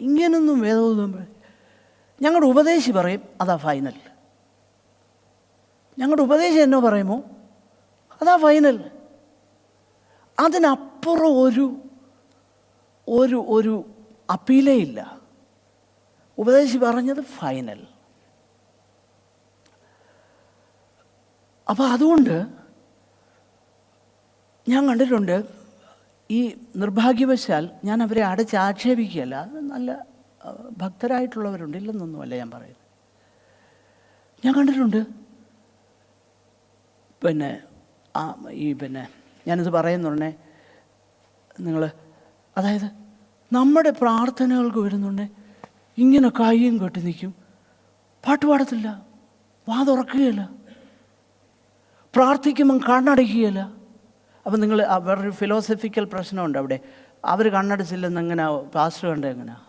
ഇങ്ങനൊന്നും വേദബോധം, ഞങ്ങളുടെ ഉപദേശി പറയും അതാ ഫൈനൽ, ഞങ്ങളുടെ ഉപദേശം എന്നോ പറയുമോ അതാ ഫൈനൽ. അതിനപ്പുറം ഒരു അപ്പീലേ ഇല്ല. ഉപദേശി പറഞ്ഞത് ഫൈനൽ. അപ്പോൾ അതുകൊണ്ട് ഞാൻ കണ്ടിട്ടുണ്ട്, ഈ നിർഭാഗ്യവശാൽ ഞാൻ അവരെ അടച്ചാക്ഷേപിക്കുകയല്ല, അത് നല്ല ഭക്തരായിട്ടുള്ളവരുണ്ട്, ഇല്ലെന്നൊന്നുമല്ല ഞാൻ പറയുന്നത്. ഞാൻ കണ്ടിട്ടുണ്ട് പിന്നെ ഞാനിത് പറയുന്നുണ്ടേ, നിങ്ങൾ അതായത് നമ്മുടെ പ്രാർത്ഥനകൾക്ക് വരുന്നുണ്ടേ ഇങ്ങനെ കയ്യും കെട്ടി നിൽക്കും, പാട്ട് പാടത്തില്ല, വാ തുറക്കുകയില്ല, പ്രാർത്ഥിക്കുമ്പം കണ്ണടയ്ക്കുകയില്ല. അപ്പം നിങ്ങൾ വേറൊരു ഫിലോസഫിക്കൽ പ്രശ്നമുണ്ട് അവിടെ. അവർ കണ്ണടച്ചില്ലെന്ന് എങ്ങനെ പാസ്റ്റർ കണ്ട എങ്ങനെയാ?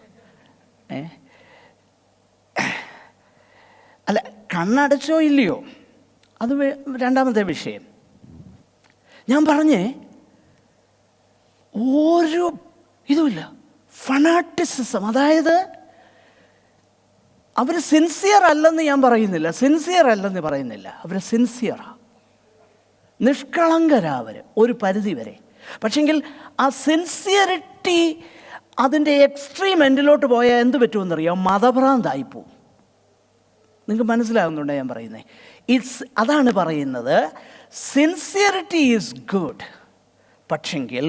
അല്ല, കണ്ണടച്ചോ ഇല്ലയോ അത് രണ്ടാമത്തെ വിഷയം. ഞാൻ പറഞ്ഞേ ഒരു ഇതുമില്ല, ഫനാറ്റിസിസം. അതായത് അവർ സിൻസിയർ അല്ലെന്ന് ഞാൻ പറയുന്നില്ല, അവർ സിൻസിയറാ, നിഷ്കളങ്കരാ അവർ ഒരു പരിധി വരെ. പക്ഷെങ്കിൽ ആ സിൻസിയറിറ്റി അതിൻ്റെ എക്സ്ട്രീം എൻഡിലോട്ട് പോയാൽ എന്ത് പറ്റുമെന്നറിയാം? മതഭ്രാന്തായിപ്പോവും. നിങ്ങൾക്ക് മനസ്സിലാകുന്നുണ്ടോ ഞാൻ പറയുന്നത്? അതാണ് പറയുന്നത്, സിൻസിയറിറ്റി ഈസ് ഗുഡ്, പക്ഷെങ്കിൽ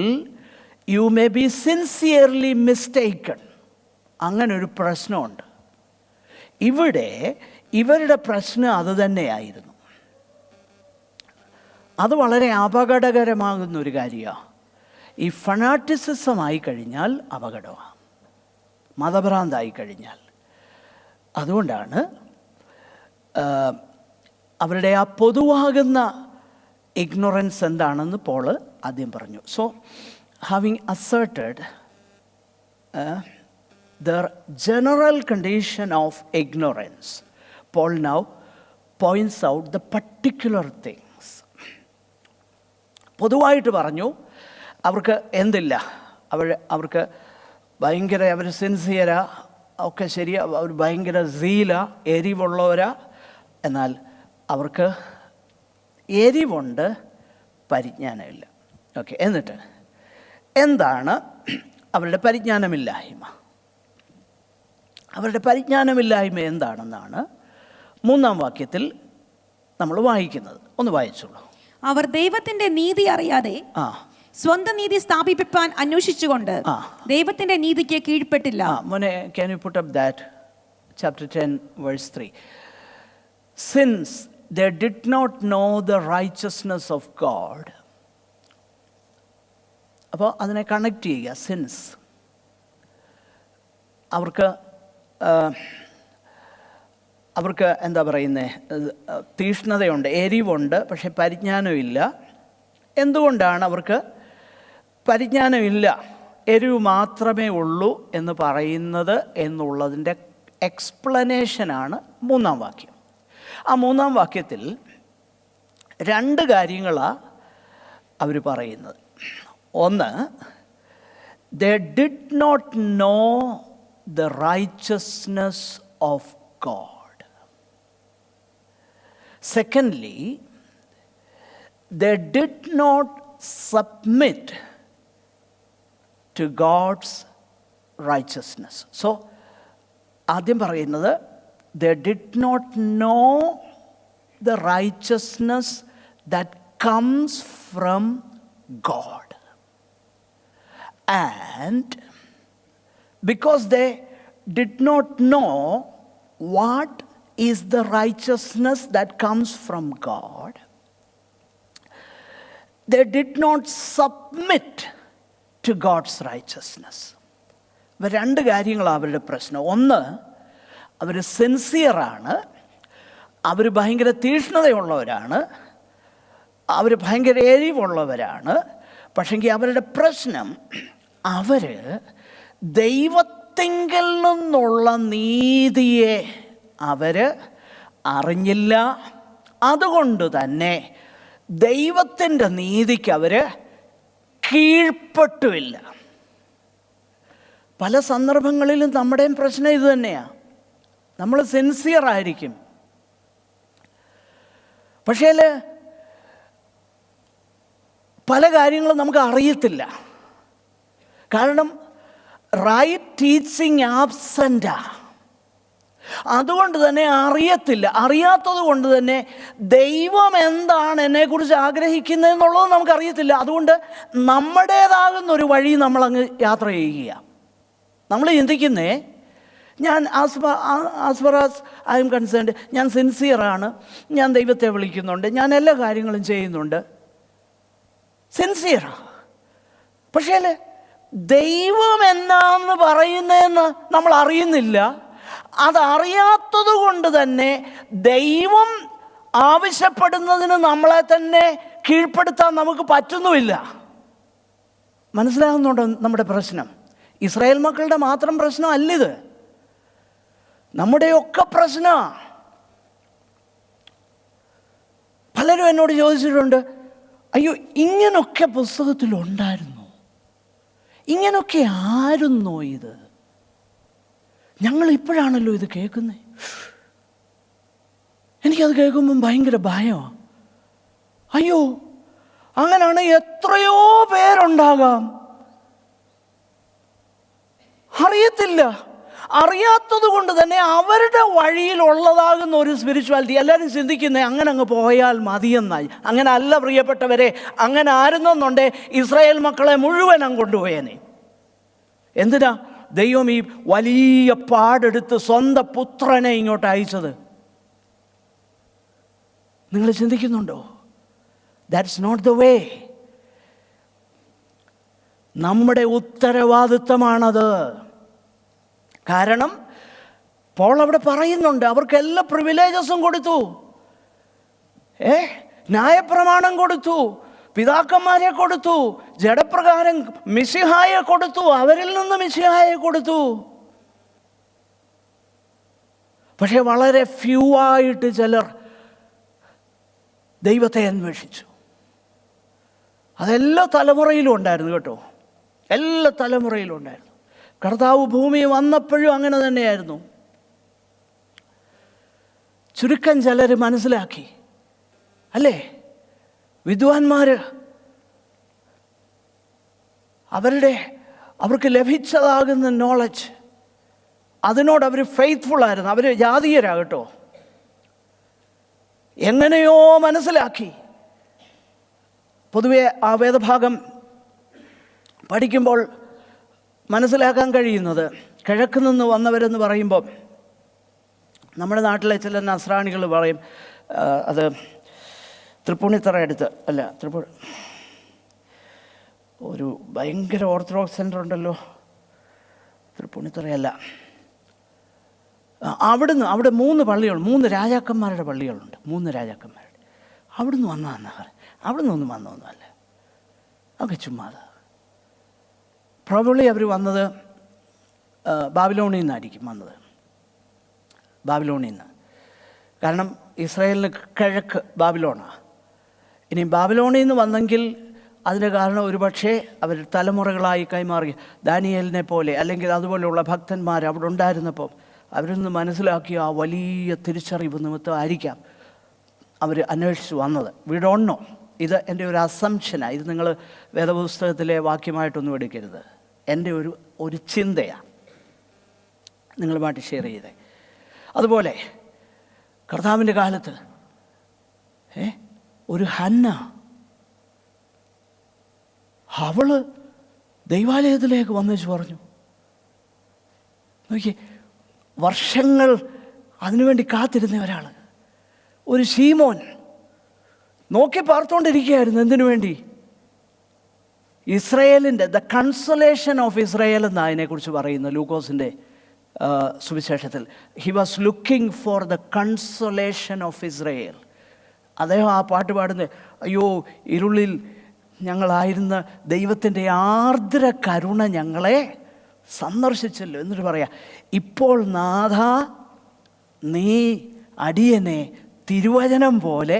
you may be sincerely mistaken. അങ്ങനൊരു പ്രശ്നമുണ്ട്. ഇവിടെ ഇവരുടെ പ്രശ്നം അതുതന്നെയായിരുന്നു. അത് വളരെ അപകടകരമാകുന്നൊരു കാര്യമാണ്. ഈ ഫനാറ്റിസിസം ആയിക്കഴിഞ്ഞാൽ അപകടമാണ്, മതഭ്രാന്തായി കഴിഞ്ഞാൽ. അതുകൊണ്ടാണ് അവരുടെ ആ പൊതുവാകുന്ന ഇഗ്നോറൻസ് എന്താണെന്ന് പോള് ആദ്യം പറഞ്ഞു. So having asserted their general condition of ignorance, Paul now points out the particular things. പൊതുവായിട്ട് പറഞ്ഞു അവർക്ക് എന്തില്ല, അവർക്ക് ഭയങ്കര അവർ സിൻസിയരാ, ഒക്കെ ശരിയാ, അവർ ഭയങ്കര സീല, എരിവുള്ളവരാ. എന്നാൽ അവർക്ക് എരിവുണ്ട്, പരിജ്ഞാനമില്ല. ഓക്കെ, എന്നിട്ട് എന്താണ് അവരുടെ പരിജ്ഞാനമില്ലായ്മ? അവരുടെ പരിജ്ഞാനമില്ലായ്മ എന്താണെന്നാണ് 3-ാം വാക്യത്തിൽ നമ്മൾ വായിക്കുന്നത്. ഒന്ന് വായിച്ചോളൂ. അവർ ദൈവത്തിന്റെ നീതി അറിയാതെ സ്വന്തം നീതി സ്ഥാപിപ്പാൻ അന്വേഷിച്ചുകൊണ്ട് ദൈവത്തിന്റെ നീതിക്ക് കീഴ്പ്പെട്ടില്ല. മോനെ, can you put up that chapter 10 verse 3? Since they did not know the righteousness of God. അപ്പോൾ അതിനെ കണക്ട് ചെയ്യുക. സിൻസ് അവർക്ക് എന്താ പറയുന്നത്, തീഷ്ണതയുണ്ട്, എരിവുണ്ട്, പക്ഷെ പരിജ്ഞാനമില്ല. എന്തുകൊണ്ടാണ് അവർക്ക് പരിജ്ഞാനമില്ല, എരിവ് മാത്രമേ ഉള്ളൂ എന്ന് പറയുന്നത് എന്നുള്ളതിൻ്റെ എക്സ്പ്ലനേഷനാണ് 3-ാം വാക്യം. ആ 3-ാം വാക്യത്തിൽ 2 കാര്യങ്ങളാണ് അവർ പറയുന്നത്. ഒന്ന്, they did not know the righteousness of God. Secondly, they did not submit to God's righteousness. So, ആദ്യം പറയുന്നത് they did not know the righteousness that comes from God. And because they did not know what is the righteousness that comes from God, they did not submit to God's righteousness. ഇവ 2 കാര്യങ്ങളാണ് അവരുടെ പ്രശ്നം. ഒന്ന്, അവർ സിൻസിയറാണ്, അവർ ഭയങ്കര തീഷ്ണതയുള്ളവരാണ്, അവർ ഭയങ്കര എരിവുള്ളവരാണ്. പക്ഷെങ്കിൽ അവരുടെ പ്രശ്നം, അവർ ദൈവത്തിങ്കൽ നിന്നുള്ള നീതിയെ അവർ അറിഞ്ഞില്ല. അതുകൊണ്ട് തന്നെ ദൈവത്തിൻ്റെ നീതിക്ക് അവർ കീഴ്പ്പെട്ടുമില്ല. പല സന്ദർഭങ്ങളിലും നമ്മുടെയും പ്രശ്നം ഇത് തന്നെയാണ്. നമ്മൾ സിൻസിയറായിരിക്കും, പക്ഷേ പല കാര്യങ്ങളും നമുക്ക് അറിയത്തില്ല. കാരണം റൈറ്റ് ടീച്ചിങ് ആബ്സെൻ്റാ. അതുകൊണ്ട് തന്നെ അറിയത്തില്ല. അറിയാത്തത് കൊണ്ട് തന്നെ ദൈവം എന്താണ് എന്നെക്കുറിച്ച് ആഗ്രഹിക്കുന്നതെന്നുള്ളത് നമുക്കറിയത്തില്ല. അതുകൊണ്ട് നമ്മുടേതാകുന്നൊരു വഴി നമ്മളങ്ങ് യാത്ര ചെയ്യുക. നമ്മൾ ചിന്തിക്കുന്നേ ഞാൻ as far as I am concerned, ഞാൻ സിൻസിയറാണ്, ഞാൻ ദൈവത്തെ വിളിക്കുന്നുണ്ട്, ഞാൻ എല്ലാ കാര്യങ്ങളും ചെയ്യുന്നുണ്ട്, സിൻസിയറാ. പക്ഷേ ദൈവം എന്നാന്ന് പറയുന്നതെന്ന് നമ്മൾ അറിയുന്നില്ല. അതറിയാത്തത് കൊണ്ട് തന്നെ ദൈവം ആവശ്യപ്പെടുന്നതിന് നമ്മളെ തന്നെ കീഴ്പ്പെടുത്താൻ നമുക്ക് പറ്റുന്നുമില്ല. മനസ്സിലാകുന്നുണ്ടോ നമ്മുടെ പ്രശ്നം? ഇസ്രായേൽ മക്കളുടെ മാത്രം പ്രശ്നമല്ലിത്, നമ്മുടെയൊക്കെ പ്രശ്നമാണ്. പലരും എന്നോട് ചോദിച്ചിട്ടുണ്ട്, അയ്യോ ഇങ്ങനൊക്കെ പുസ്തകത്തിലുണ്ടായിരുന്നു, ഇങ്ങനൊക്കെ ആയിരുന്നോ ഇത്? ഞങ്ങൾ ഇപ്പോഴാണല്ലോ ഇത് കേൾക്കുന്നത്. എനിക്കത് കേൾക്കുമ്പം ഭയങ്കര ഭയമാണ്. അയ്യോ അങ്ങനെയാണ് എത്രയോ പേരുണ്ടാകാം, അറിയത്തില്ല. അറിയാത്തത് കൊണ്ട് തന്നെ അവരുടെ വഴിയിലുള്ളതാകുന്ന ഒരു സ്പിരിച്വാലിറ്റി എല്ലാവരും ചിന്തിക്കുന്നത് അങ്ങനെ അങ്ങ് പോയാൽ മതിയെന്നായി. അങ്ങനെ അല്ല പ്രിയപ്പെട്ടവരെ. അങ്ങനെ ആയിരുന്നെന്നുണ്ടേ ഇസ്രായേൽ മക്കളെ മുഴുവൻ അങ്ങ് കൊണ്ടുപോയേനെ. എന്തിനാ ദൈവം ഈ വലിയ പാടെടുത്ത് സ്വന്തം പുത്രനെ ഇങ്ങോട്ട് അയച്ചത്? നിങ്ങൾ ചിന്തിക്കുന്നുണ്ടോ? That's not the way. നമ്മുടെ ഉത്തരവാദിത്തമാണത്. കാരണം പോൾ അവിടെ പറയുന്നുണ്ട്, അവർക്ക് എല്ലാ പ്രിവിലേജസും കൊടുത്തു. ന്യായപ്രമാണം കൊടുത്തു, പിതാക്കന്മാരെ കൊടുത്തു, ജഡപ്രകാരം മിശിഹായെ കൊടുത്തു, അവരിൽ നിന്ന് മിശിഹായെ കൊടുത്തു. പക്ഷേ വളരെ ഫ്യൂ ആയിട്ട് ചിലർ ദൈവത്തെ അന്വേഷിച്ചു. അതെല്ലാ തലമുറയിലും ഉണ്ടായിരുന്നു കേട്ടോ, എല്ലാ തലമുറയിലും ഉണ്ടായിരുന്നു. കർത്താവ് ഭൂമി വന്നപ്പോഴും അങ്ങനെ തന്നെയായിരുന്നു. ചുരുക്കം ചിലർ മനസ്സിലാക്കി, അല്ലേ? വിദ്വാൻമാർ അവർക്ക് ലഭിച്ചതാകുന്ന നോളജ്, അതിനോട് അവർ ഫെയ്ത്ത്ഫുള്ളായിരുന്നു. അവർ ജാതീയരാകട്ടോ, എങ്ങനെയോ മനസ്സിലാക്കി. പൊതുവെ ആ വേദഭാഗം പഠിക്കുമ്പോൾ മനസ്സിലാക്കാൻ കഴിയുന്നത്, കിഴക്ക് നിന്ന് വന്നവരെന്ന് പറയുമ്പോൾ നമ്മുടെ നാട്ടിലെ ചില നസ്രാണികൾ പറയും, അത് തൃപ്പൂണിത്തറ അടുത്ത് അല്ല, ഒരു ഭയങ്കര ഓർത്തഡോക്സ് സെൻ്റർ ഉണ്ടല്ലോ, തൃപ്പൂണിത്തറയല്ല, അവിടെ 3 പള്ളികളുണ്ട്, 3 രാജാക്കന്മാരുടെ പള്ളികളുണ്ട്, 3 രാജാക്കന്മാരുടെ. അവിടുന്ന് വന്നതെന്നാ പറയും. അവിടുന്ന് ഒന്നും വന്നതൊന്നുമല്ല, ഒക്കെ ചുമ്മാതെ. പ്രോബബ്ലി അവർ വന്നത് ബാബിലോണിൽ നിന്നായിരിക്കും വന്നത്, ബാബിലോണിൽ നിന്ന്. കാരണം ഇസ്രായേലിന് കിഴക്ക് ബാബിലോണാണ്. ഇനി ബാബിലോണിൽ നിന്ന് വന്നെങ്കിൽ അതിന് കാരണം ഒരുപക്ഷെ അവർ തലമുറകളായി കൈമാറി ദാനിയേലിനെ പോലെ അല്ലെങ്കിൽ അതുപോലെയുള്ള ഭക്തന്മാർ അവിടെ ഉണ്ടായിരുന്നപ്പോൾ അവരിൽ നിന്ന് മനസ്സിലാക്കിയ ആ വലിയ തിരിച്ചറിവ് നിമിത്തമായിരിക്കാം അവർ അന്വേഷിച്ച് വന്നത്. We don't know. ഇത് എൻ്റെ ഒരു അസംഷനാണ്. ഇത് നിങ്ങൾ വേദപുസ്തകത്തിലെ വാക്യമായിട്ടൊന്നും എടുക്കരുത്. എൻ്റെ ഒരു ചിന്തയാണ് നിങ്ങളുമായിട്ട് ഷെയർ ചെയ്തേ. അതുപോലെ കർത്താവിൻ്റെ കാലത്ത് ഒരു ഹന്ന, അവള് ദൈവാലയത്തിലേക്ക് വന്നേച്ച് പറഞ്ഞു, നോക്കിയേ, വർഷങ്ങൾ അതിനുവേണ്ടി കാത്തിരുന്ന ഒരാൾ. ഒരു ശീമോൻ നോക്കി പാർത്തുകൊണ്ടിരിക്കുകയായിരുന്നു. എന്തിനു വേണ്ടി? ഇസ്രയേലിൻ്റെ ദ കൺസൊലേഷൻ ഓഫ് ഇസ്രയേൽ എന്നാണ് അതിനെക്കുറിച്ച് പറയുന്നത് ലൂക്കോസിൻ്റെ സുവിശേഷത്തിൽ. He was looking for the consolation of Israel. അദ്ദേഹം ആ പാട്ട് പാടുന്നത്, അയ്യോ ഇരുളിൽ ഞങ്ങളായിരുന്ന ദൈവത്തിൻ്റെ ആർദ്ര കരുണ ഞങ്ങളെ സന്ദർശിച്ചല്ലോ. എന്നിട്ട് പറയാം, ഇപ്പോൾ നാഥ നീ അടിയനെ തിരുവചനം പോലെ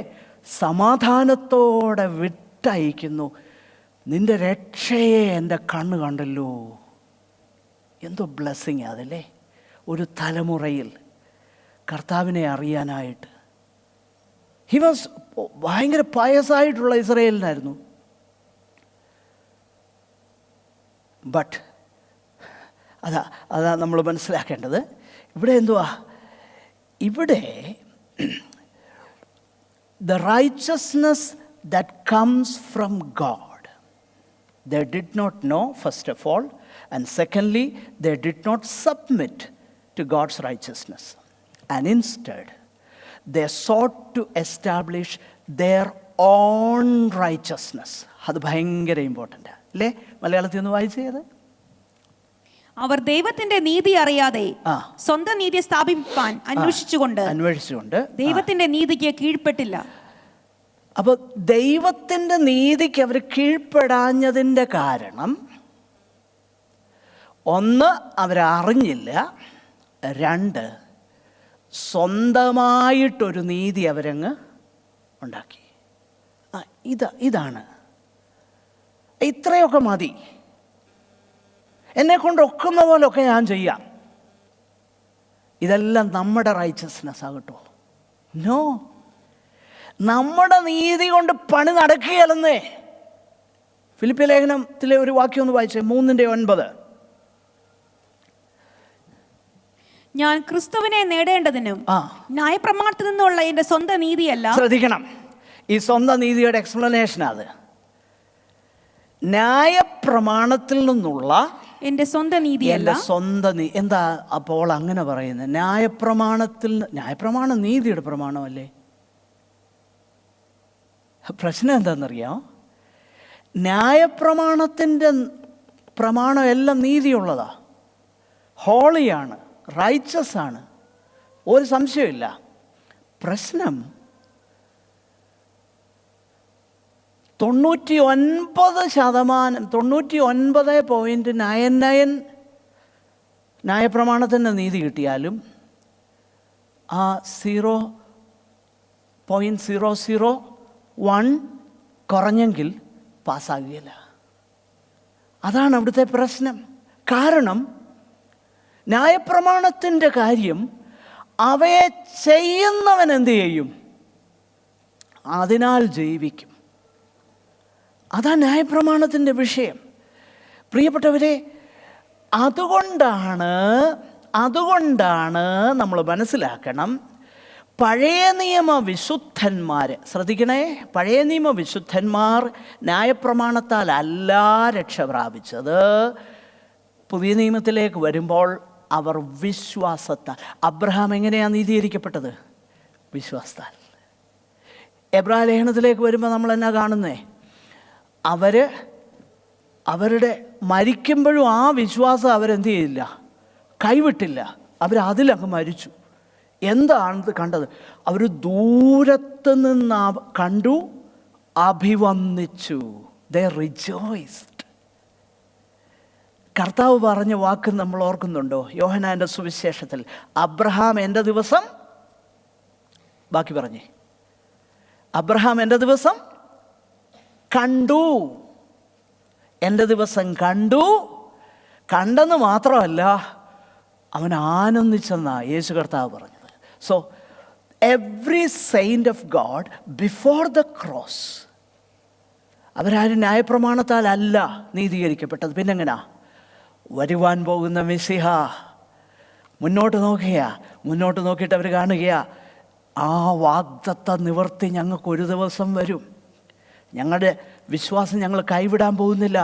സമാധാനത്തോടെ വിട്ടയക്കുന്നു, നിൻ്റെ രക്ഷയെ എൻ്റെ കണ്ണ് കണ്ടല്ലോ. എന്തോ ബ്ലെസ്സിങ് അതല്ലേ, ഒരു തലമുറയിൽ കർത്താവിനെ അറിയാനായിട്ട്. ഹി വാസ് ഭയങ്കര പയസായിട്ടുള്ള ഇസ്രായേലിനായിരുന്നു. ബട്ട് അതാ നമ്മൾ മനസ്സിലാക്കേണ്ടത്. ഇവിടെ എന്തുവാ? ഇവിടെ the righteousness that comes from God, they did not know, first of all, and secondly, they did not submit to God's righteousness. And instead, they sought to establish their own righteousness. അത് ഭയങ്കര important അല്ലേ? മലയാളത്തിൽ ഒന്ന് വായിച്ചത്. അവർ ദൈവത്തിന്റെ നീതി അറിയാതെ സ്വന്തം നീതി സ്ഥാപിപ്പാൻ അന്വേഷിച്ചുകൊണ്ട് ദൈവത്തിന്റെ നീതിക്ക് കീഴ്പ്പെട്ടില്ല. അപ്പോൾ ദൈവത്തിൻ്റെ നീതിക്ക് അവർ കീഴ്പ്പെടാഞ്ഞതിൻ്റെ കാരണം, ഒന്ന്, അവരറിഞ്ഞില്ല. രണ്ട്, സ്വന്തമായിട്ടൊരു നീതി അവരങ്ങ് ഉണ്ടാക്കി. ഇതാണ് ഇത്രയൊക്കെ മതി, എന്നെ കൊണ്ട് ഒക്കുന്ന പോലൊക്കെ ഞാൻ ചെയ്യാം, ഇതെല്ലാം നമ്മുടെ റൈച്ചസ്നെസ് ആകട്ടോ? നോ, നമ്മുടെ നീതി കൊണ്ട് പണി നടക്കുകയല്ലെന്നേ. ഫിലിപ്പിയ ലേഖനത്തിലെ ഒരു വാക്യം ഒന്ന് വായിച്ചേ, 3:9. ഞാൻ ക്രിസ്തുവിനെ നേടേണ്ടതിനും ന്യായപ്രമാണത്തിൽ നിന്നുള്ള എന്റെ സ്വന്തം നീതിയല്ല. ശ്രദ്ധിക്കണം, ഈ സ്വന്തം നീതിയുടെ എക്സ്പ്ലനേഷൻ അത്. ന്യായപ്രമാണത്തിൽ നിന്നുള്ള എന്റെ സ്വന്തം നീതിയല്ല. സ്വന്തം എന്താ അപ്പോൾ അങ്ങനെ പറയുന്നത്? ന്യായപ്രമാണം നീതിയുടെ പ്രമാണമല്ലേ? പ്രശ്നം എന്താണെന്നറിയാം? ന്യായപ്രമാണത്തിൻ്റെ പ്രമാണം എല്ലാം നീതിയുള്ളതാ, ഹോളിയാണ്, റൈച്ചസ് ആണ്, ഒരു സംശയമില്ല. പ്രശ്നം 99.99 ന്യായപ്രമാണത്തിൻ്റെ നീതി കിട്ടിയാലും ആ 0.001 കുറഞ്ഞെങ്കിൽ പാസ്സാകുകയില്ല. അതാണ് അവിടുത്തെ പ്രശ്നം. കാരണം ന്യായപ്രമാണത്തിൻ്റെ കാര്യം, അവയെ ചെയ്യുന്നവൻ എന്ത് ചെയ്യും? അതിനാൽ ജീവിക്കും. അതാ ന്യായപ്രമാണത്തിൻ്റെ വിഷയം. പ്രിയപ്പെട്ടവരെ, അതുകൊണ്ടാണ് നമ്മൾ മനസ്സിലാക്കണം, പഴയ നിയമ വിശുദ്ധന്മാർ, ശ്രദ്ധിക്കണേ, പഴയ നിയമ വിശുദ്ധന്മാർ ന്യായപ്രമാണത്താൽ അല്ല രക്ഷ പ്രാപിച്ചത്. പുതിയ നിയമത്തിലേക്ക് വരുമ്പോൾ അവർ വിശ്വാസത്താൽ. അബ്രഹാം എങ്ങനെയാണ് നീതീകരിക്കപ്പെട്ടത്? വിശ്വാസത്താൽ. എബ്രായ ലേഖനത്തിലേക്ക് വരുമ്പോൾ നമ്മൾ എന്നാ കാണുന്നേ? അവരുടെ മരിക്കുമ്പോഴും ആ വിശ്വാസം അവരെന്ത് ചെയ്യില്ല, കൈവിട്ടില്ല. അവരതിലങ്ങ് മരിച്ചു. എന്താണത് കണ്ടത്? അവർ ദൂരത്ത് നിന്ന് കണ്ടു, അഭിവന്ദിച്ചു. They rejoiced. കർത്താവ് പറഞ്ഞ വാക്ക് നമ്മൾ ഓർക്കുന്നുണ്ടോ? യോഹന്നാന്റെ സുവിശേഷത്തിൽ, അബ്രഹാം എൻ്റെ ദിവസം, ബാക്കി പറഞ്ഞേ, അബ്രഹാം എൻ്റെ ദിവസം കണ്ടു, എൻ്റെ ദിവസം കണ്ടു. കണ്ടെന്ന് മാത്രമല്ല, അവൻ ആനന്ദിച്ചെന്നാ യേശു കർത്താവ് പറഞ്ഞത്. So every saint of God before the cross, അവരാരും ന്യായപ്രമാണത്താൽ അല്ല നീതീകരിക്കപ്പെട്ടത്. പിന്നെങ്ങനാ? വരുവാൻ പോകുന്ന മെസ്സിഹ മുന്നോട്ട് നോക്കിയിട്ട് അവർ കാണുകയാ, ആ വാഗ്ദത്ത നിവർത്തി ഞങ്ങൾക്കൊരു ദിവസം വരും. ഞങ്ങളുടെ വിശ്വാസം ഞങ്ങൾ കൈവിടാൻ പോകുന്നില്ല.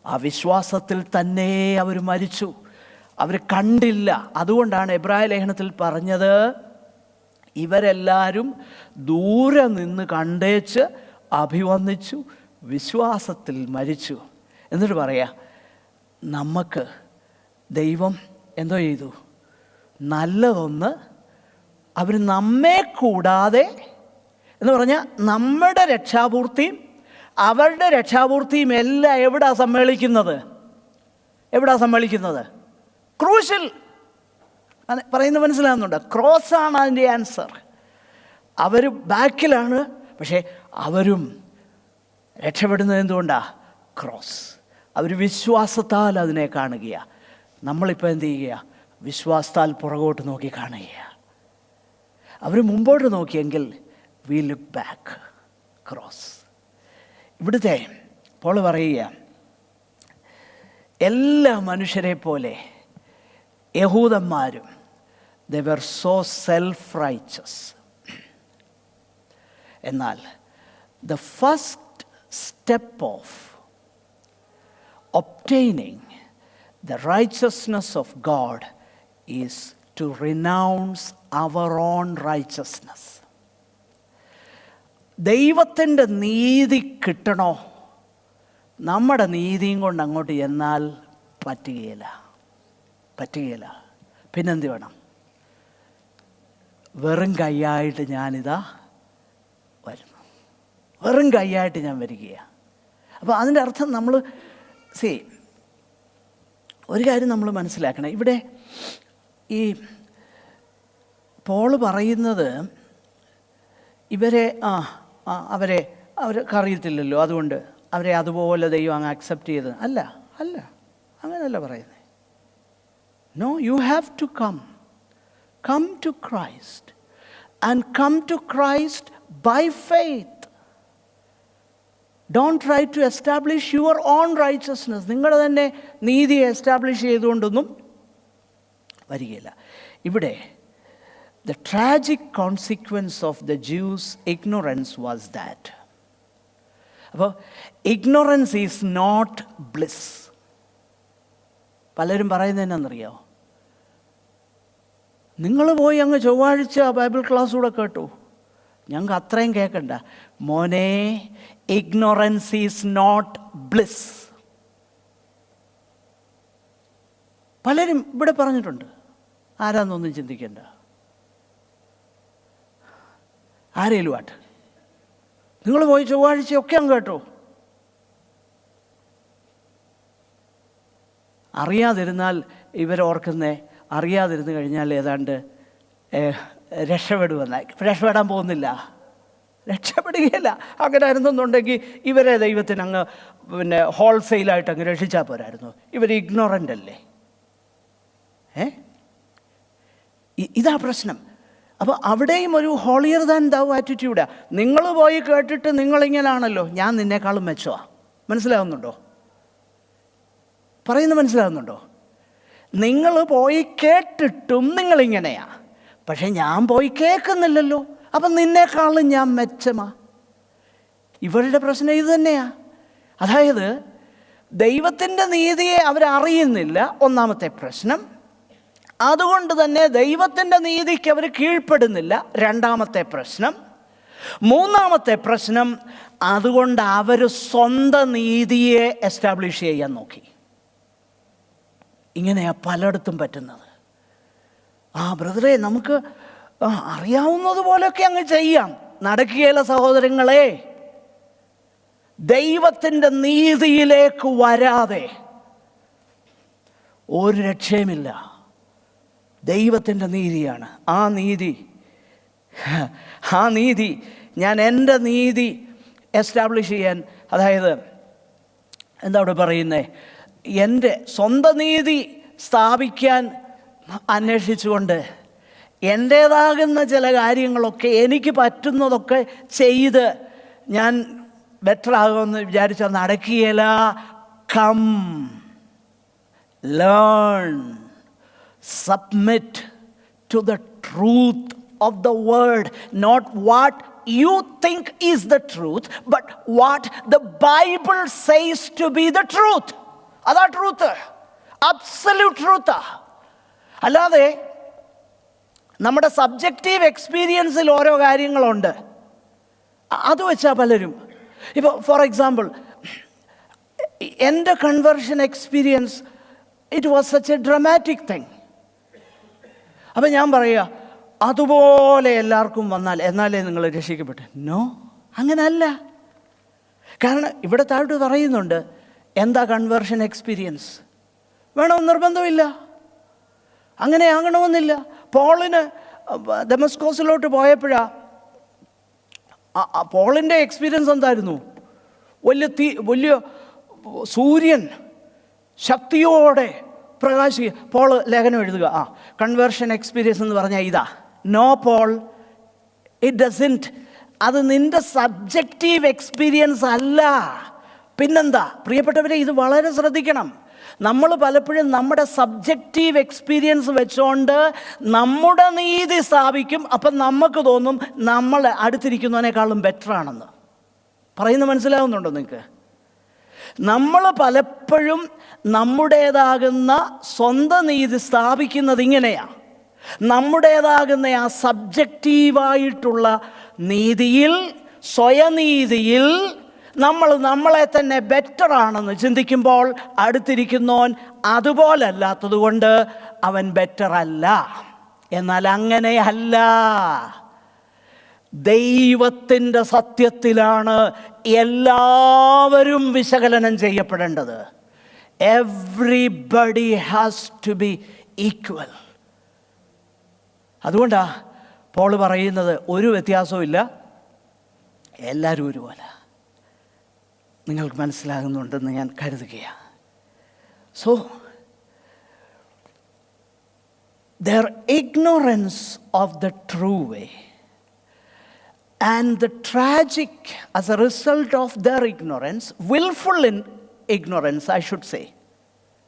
ആ വിശ്വാസത്തിൽ തന്നെ അവർ മരിച്ചു. അവർ കണ്ടില്ല. അതുകൊണ്ടാണ് എബ്രായ ലേഖനത്തിൽ പറഞ്ഞത്, ഇവരെല്ലാവരും ദൂരെ നിന്ന് കണ്ടേച്ച് അഭിവന്ദിച്ചു, വിശ്വാസത്തിൽ മരിച്ചു. എന്നിട്ട് പറയാ, നമുക്ക് ദൈവം എന്തോ ചെയ്തു? നല്ലതൊന്ന് അവർ നമ്മെ കൂടാതെ എന്ന് പറഞ്ഞാൽ നമ്മുടെ രക്ഷാപൂർത്തിയും അവരുടെ രക്ഷാപൂർത്തിയും എല്ലാം എവിടാ സമ്മേളിക്കുന്നത്? ക്രൂശിൽ. പറയുന്നത് മനസ്സിലാകുന്നുണ്ടോ? ക്രോസാണ് അതിൻ്റെ ആൻസർ. അവർ ബാക്കിലാണ്, പക്ഷേ അവരും രക്ഷപ്പെടുന്നത് എന്തുകൊണ്ടാ? ക്രോസ്. അവർ വിശ്വാസത്താൽ അതിനെ കാണുകയാണ്. നമ്മളിപ്പോൾ എന്ത് ചെയ്യുക? വിശ്വാസത്താൽ പുറകോട്ട് നോക്കി കാണുകയാണ്. അവർ മുമ്പോട്ട് നോക്കിയെങ്കിൽ വി ലുക്ക് ബാക്ക്, ക്രോസ്. ഇവിടുത്തെ പോൾ പറയുക, എല്ലാ മനുഷ്യരെ പോലെ യഹൂദന്മാരും they were so self-righteous. എന്നാൽ the first step of obtaining the righteousness of God is to renounce our own righteousness. ദൈവത്തിൻ്റെ നീതി കിട്ടണോ? നമ്മുടെ നീതിയും കൊണ്ട് അങ്ങോട്ട് എന്നാൽ പറ്റുകയില്ല. പിന്നെന്ത് വേണം? വെറും കൈയായിട്ട് ഞാനിതാ വരുന്നു, വെറും കൈയായിട്ട് ഞാൻ വരികയാണ്. അപ്പോൾ അതിൻ്റെ അർത്ഥം നമ്മൾ ഒരു കാര്യം നമ്മൾ മനസ്സിലാക്കണം. ഇവിടെ ഈ പോൾ പറയുന്നത് അവർക്ക് അറിയത്തില്ലല്ലോ, അതുകൊണ്ട് അവരെ അതുപോലെ ദൈവം അങ്ങ് അക്സെപ്റ്റ് ചെയ്ത് അല്ല, അങ്ങനെയല്ല പറയുന്നത്. No, you have to come to Christ and come to Christ by faith. Don't try to establish your own righteousness. നിങ്ങൾ തന്നെ നീതിയെ എസ്റ്റാബ്ലിഷ് ചെയ്തുകൊണ്ടൊന്നും വരികയില്ല. ഇവിടെ the tragic consequence of the Jews' ignorance was that. അപ്പോൾ ignorance is not bliss. പലരും പറയുന്നത് എന്നാണെന്നറിയോ? നിങ്ങൾ പോയി അങ്ങ് ചൊവ്വാഴ്ച ബൈബിൾ ക്ലാസ് കൂടെ കേട്ടു, ഞങ്ങൾക്ക് അത്രയും കേൾക്കണ്ട. മോനെ, ignorance is not bliss. പലരും ഇവിടെ പറഞ്ഞിട്ടുണ്ട്. ആരാന്നൊന്നും ചിന്തിക്കേണ്ട, ആരേലും ആട്ട്. നിങ്ങൾ പോയി ചൊവ്വാഴ്ചയൊക്കെ അങ്ങ് കേട്ടോ. അറിയാതിരുന്നാൽ അറിയാതിരുന്നു കഴിഞ്ഞാൽ ഏതാണ്ട് രക്ഷപ്പെടാൻ പോകുന്നില്ല, രക്ഷപ്പെടുകയില്ല. അങ്ങനെ ആയിരുന്നെന്നുണ്ടെങ്കിൽ ഇവരെ ദൈവത്തിന് അങ്ങ് ഹോൾസെയിലായിട്ട് അങ്ങ് രക്ഷിച്ചാൽ പോരായിരുന്നു. ഇവർ ഇഗ്നോറൻ്റ് അല്ലേ? ഇതാ പ്രശ്നം. അപ്പോൾ അവിടെയും ഒരു ഹോളിയർ ദാൻ ദൗ ആറ്റിറ്റ്യൂഡാണ്. നിങ്ങൾ പോയി കേട്ടിട്ട് നിങ്ങളിങ്ങനാണല്ലോ, ഞാൻ നിന്നേക്കാളും മെച്ചമാണ്. മനസ്സിലാവുന്നുണ്ടോ? മനസ്സിലാവുന്നുണ്ടോ? നിങ്ങൾ പോയി കേട്ടിട്ടും നിങ്ങളിങ്ങനെയാ, പക്ഷെ ഞാൻ പോയി കേൾക്കുന്നില്ലല്ലോ, അപ്പം നിന്നേക്കാളും ഞാൻ മെച്ചമാ. ഇവരുടെ പ്രശ്നം ഇത് തന്നെയാ. അതായത് ദൈവത്തിൻ്റെ നീതിയെ അവരറിയുന്നില്ല, ഒന്നാമത്തെ പ്രശ്നം. അതുകൊണ്ട് തന്നെ ദൈവത്തിൻ്റെ നീതിക്ക് അവർ കീഴ്പ്പെടുന്നില്ല, രണ്ടാമത്തെ പ്രശ്നം. മൂന്നാമത്തെ പ്രശ്നം, അതുകൊണ്ട് അവർ സ്വന്തം നീതിയെ എസ്റ്റാബ്ലിഷ് ചെയ്യാൻ നോക്കി. ഇങ്ങനെയാ പലയിടത്തും പറ്റുന്നത്. ബ്രദറെ, നമുക്ക് അറിയാവുന്നതുപോലെയൊക്കെ അങ്ങ് ചെയ്യാം. നടക്കുകയില്ല സഹോദരങ്ങളെ. ദൈവത്തിൻ്റെ നീതിയിലേക്ക് വരാതെ ഒരു രക്ഷയുമില്ല. ദൈവത്തിൻ്റെ നീതിയാണ്. ആ നീതി ഞാൻ എൻ്റെ നീതി എസ്റ്റാബ്ലിഷ് ചെയ്യാൻ, അതായത് എന്താ അവിടെ പറയുന്നത്, എൻ്റെ സ്വന്തം നീതി സ്ഥാപിക്കാൻ അന്വേഷിച്ചുകൊണ്ട് എൻ്റേതാകുന്ന ചില കാര്യങ്ങളൊക്കെ എനിക്ക് പറ്റുന്നതൊക്കെ ചെയ്ത് ഞാൻ ബെറ്റർ ആകുമെന്ന് വിചാരിച്ചാൽ നടക്കുകയില്ല. Come, learn, submit to the truth of the word, not what you think is the truth, but what the Bible says to be the truth. അതാ ട്രൂത്ത്, അബ്സല്യൂട്ട് ട്രൂത്താ. അല്ലാതെ നമ്മുടെ സബ്ജക്റ്റീവ് എക്സ്പീരിയൻസിൽ ഓരോ കാര്യങ്ങളുണ്ട്, അത് വെച്ചാൽ പലരും. ഇപ്പോൾ ഫോർ എക്സാമ്പിൾ, എൻ്റെ conversion experience, it was such A dramatic thing. അപ്പം ഞാൻ പറയുക, അതുപോലെ എല്ലാവർക്കും വന്നാൽ എന്നാലേ നിങ്ങൾ രക്ഷിക്കപ്പെട്ടു. നോ, അങ്ങനല്ല. കാരണം ഇവിടെ താഴോട്ട് പറയുന്നുണ്ട്, എന്താ കൺവേർഷൻ എക്സ്പീരിയൻസ് വേണമെന്ന് നിർബന്ധമില്ല, അങ്ങനെ ആകണമെന്നില്ല. പോളിന് ദമസ്കോസിലോട്ട് പോയപ്പോഴാണ് പോളിൻ്റെ എക്സ്പീരിയൻസ് എന്തായിരുന്നു? വലിയ സൂര്യൻ ശക്തിയോടെ പ്രകാശിക്കുക. പോൾ ലേഖനം എഴുതുക, കൺവേർഷൻ എക്സ്പീരിയൻസ് എന്ന് പറഞ്ഞാൽ ഇതാ. No Paul, it doesn't. അത് നിൻ്റെ സബ്ജക്റ്റീവ് എക്സ്പീരിയൻസ് അല്ല. പിന്നെന്താ? പ്രിയപ്പെട്ടവരെ, ഇത് വളരെ ശ്രദ്ധിക്കണം. നമ്മൾ പലപ്പോഴും നമ്മുടെ സബ്ജക്റ്റീവ് എക്സ്പീരിയൻസ് വെച്ചുകൊണ്ട് നമ്മുടെ നീതി സ്ഥാപിക്കും. അപ്പം നമുക്ക് തോന്നും നമ്മൾ അടുത്തിരിക്കുന്നതിനേക്കാളും ബെറ്റർ ആണെന്ന്. പറയുന്നത് മനസ്സിലാവുന്നുണ്ടോ നിങ്ങൾക്ക്? നമ്മൾ പലപ്പോഴും നമ്മുടേതാകുന്ന സ്വന്തം നീതി സ്ഥാപിക്കുന്നത് ഇങ്ങനെയാണ്. നമ്മുടേതാകുന്ന ആ സബ്ജക്റ്റീവായിട്ടുള്ള നീതിയിൽ, സ്വയനീതിയിൽ നമ്മൾ നമ്മളെ തന്നെ ബെറ്റർ ആണെന്ന് ചിന്തിക്കുമ്പോൾ അടുത്തിരിക്കുന്നവൻ അതുപോലല്ലാത്തത് കൊണ്ട് അവൻ ബെറ്റർ അല്ല. എന്നാൽ അങ്ങനെയല്ല. ദൈവത്തിൻ്റെ സത്യത്തിലാണ് എല്ലാവരും വിശകലനം ചെയ്യപ്പെടേണ്ടത്. Everybody has to be equal. അതുകൊണ്ടാ പോൾ പറയുന്നത് ഒരു വ്യത്യാസവും ഇല്ല, എല്ലാവരും ഒരുപോലെ. നിങ്ങൾക്ക് മനസ്സിലാകുന്നുണ്ടെന്ന് ഞാൻ കരുതുകയാണ്. So their ignorance of the true way and the tragic, as a result of their ignorance, willful ignorance, I should say.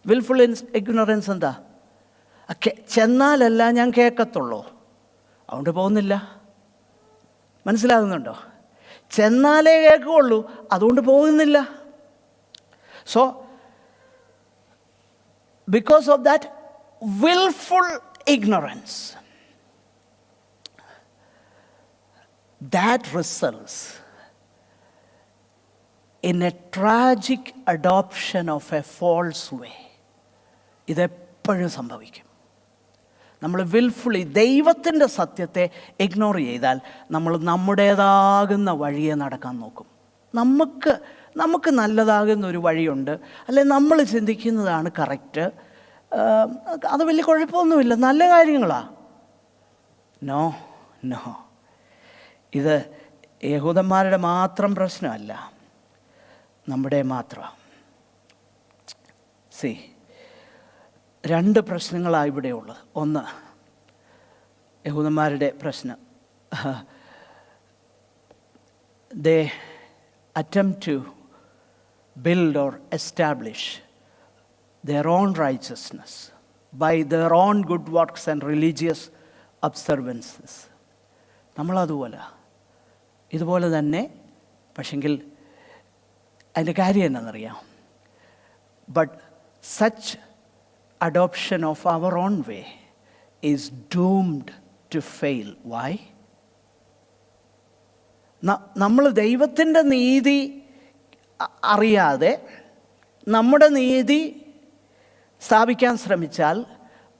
Willful ignorance എന്താ? ചെന്നാലല്ല ഞാൻ കേൾക്കത്തുള്ളൂ, അതുകൊണ്ട് പോകുന്നില്ല. മനസ്സിലാകുന്നുണ്ടോ? ചെന്നാലേ കേൾക്കുകയുള്ളൂ, അതുകൊണ്ട് പോകുന്നില്ല. So because of that willful ignorance, that results in a tragic adoption of a false way. ഇതെപ്പോഴും സംഭവിക്കും. നമ്മൾ wilfully ദൈവത്തിൻ്റെ സത്യത്തെ ഇഗ്നോർ ചെയ്താൽ നമ്മൾ നമ്മുടേതാകുന്ന വഴിയെ നടക്കാൻ നോക്കും. നമുക്ക് നല്ലതാകുന്ന ഒരു വഴിയുണ്ട്, അല്ലെ നമ്മൾ ചിന്തിക്കുന്നതാണ് കറക്റ്റ്, അത് വലിയ കുഴപ്പമൊന്നുമില്ല, നല്ല കാര്യങ്ങളാണ്. നോ, ഇത് യഹൂദന്മാരുടെ മാത്രം പ്രശ്നമല്ല, നമ്മുടെ മാത്രമാണ്. രണ്ട് പ്രശ്നങ്ങളാണ് ഇവിടെ ഉള്ളത്. ഒന്ന്, യഹൂദന്മാരുടെ പ്രശ്നം, they attempt to build or establish their own righteousness by their own good works and religious observances. ഇതുപോലെ തന്നെ. പക്ഷെങ്കിൽ അതിൻ്റെ കാര്യം എന്നാണെന്നറിയാം. But such adoption of our own way is doomed to fail. Why? നമ്മൾ ദൈവത്തിൻ്റെ നീതി അറിയാതെ നമ്മുടെ നീതി സ്ഥാപിക്കാൻ ശ്രമിച്ചാൽ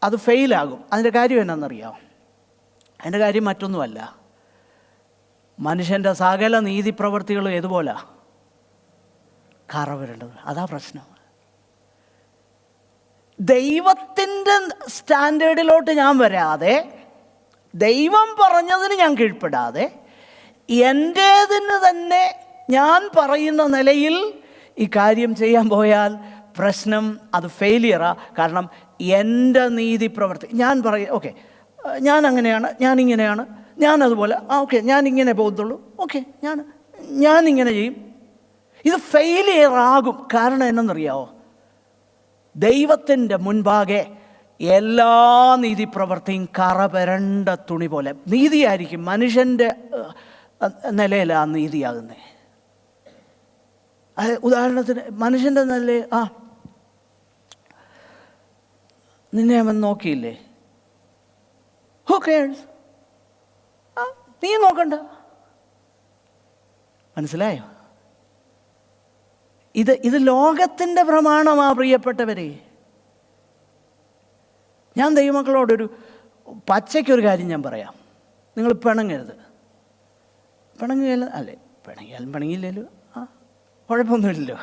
അത് ഫെയിലാകും. അതിൻ്റെ കാര്യം എന്നാണെന്നറിയാം? അതിൻ്റെ കാര്യം മറ്റൊന്നുമല്ല, മനുഷ്യൻ്റെ സകല നീതി പ്രവൃത്തികളും ഏതുപോലെ കറ വരേണ്ടത്. അതാ പ്രശ്നം. ദൈവത്തിൻ്റെ സ്റ്റാൻഡേർഡിലോട്ട് ഞാൻ വരാതെ, ദൈവം പറഞ്ഞതിന് ഞാൻ കീഴ്പ്പെടാതെ, എൻ്റേതിന് തന്നെ ഞാൻ പറയുന്ന നിലയിൽ ഈ കാര്യം ചെയ്യാൻ പോയാൽ പ്രശ്നം, അത് ഫെയിലിയറാണ്. കാരണം എൻ്റെ നീതി പ്രവൃത്തി ഞാൻ പറയും, ഓക്കെ ഞാൻ അങ്ങനെയാണ്, ഞാനിങ്ങനെയാണ്, ഞാനതുപോലെ, ഓക്കെ ഞാനിങ്ങനെ പോകത്തുള്ളൂ, ഓക്കെ ഞാനിങ്ങനെ ചെയ്യും. ഇത് ഫെയിലിയറാകും. കാരണം എന്നറിയാമോ? ദൈവത്തിൻ്റെ മുൻപാകെ എല്ലാ നീതി പ്രവൃത്തിയും കറ പുരണ്ട തുണി പോലെ നീതിയായിരിക്കും. മനുഷ്യൻ്റെ നിലയിലാണ് നീതിയാകുന്നത്. ഉദാഹരണത്തിന് മനുഷ്യൻ്റെ നിലയിൽ, നിന്നെ അവൻ നോക്കിയില്ലേ, ഹു കെയർസ്, നീ നോക്കണ്ട. മനസ്സിലായോ? ഇത് ലോകത്തിൻ്റെ പ്രമാണമാണ് പ്രിയപ്പെട്ടവരെ. ഞാൻ ദൈവമക്കളോടൊരു പച്ചയ്ക്കൊരു കാര്യം ഞാൻ പറയാം. നിങ്ങൾ പിണങ്ങരുത്. പിണങ്ങിയാലും അല്ലേ, പിണങ്ങിയില്ലല്ലോ, കുഴപ്പമൊന്നുമില്ലല്ലോ.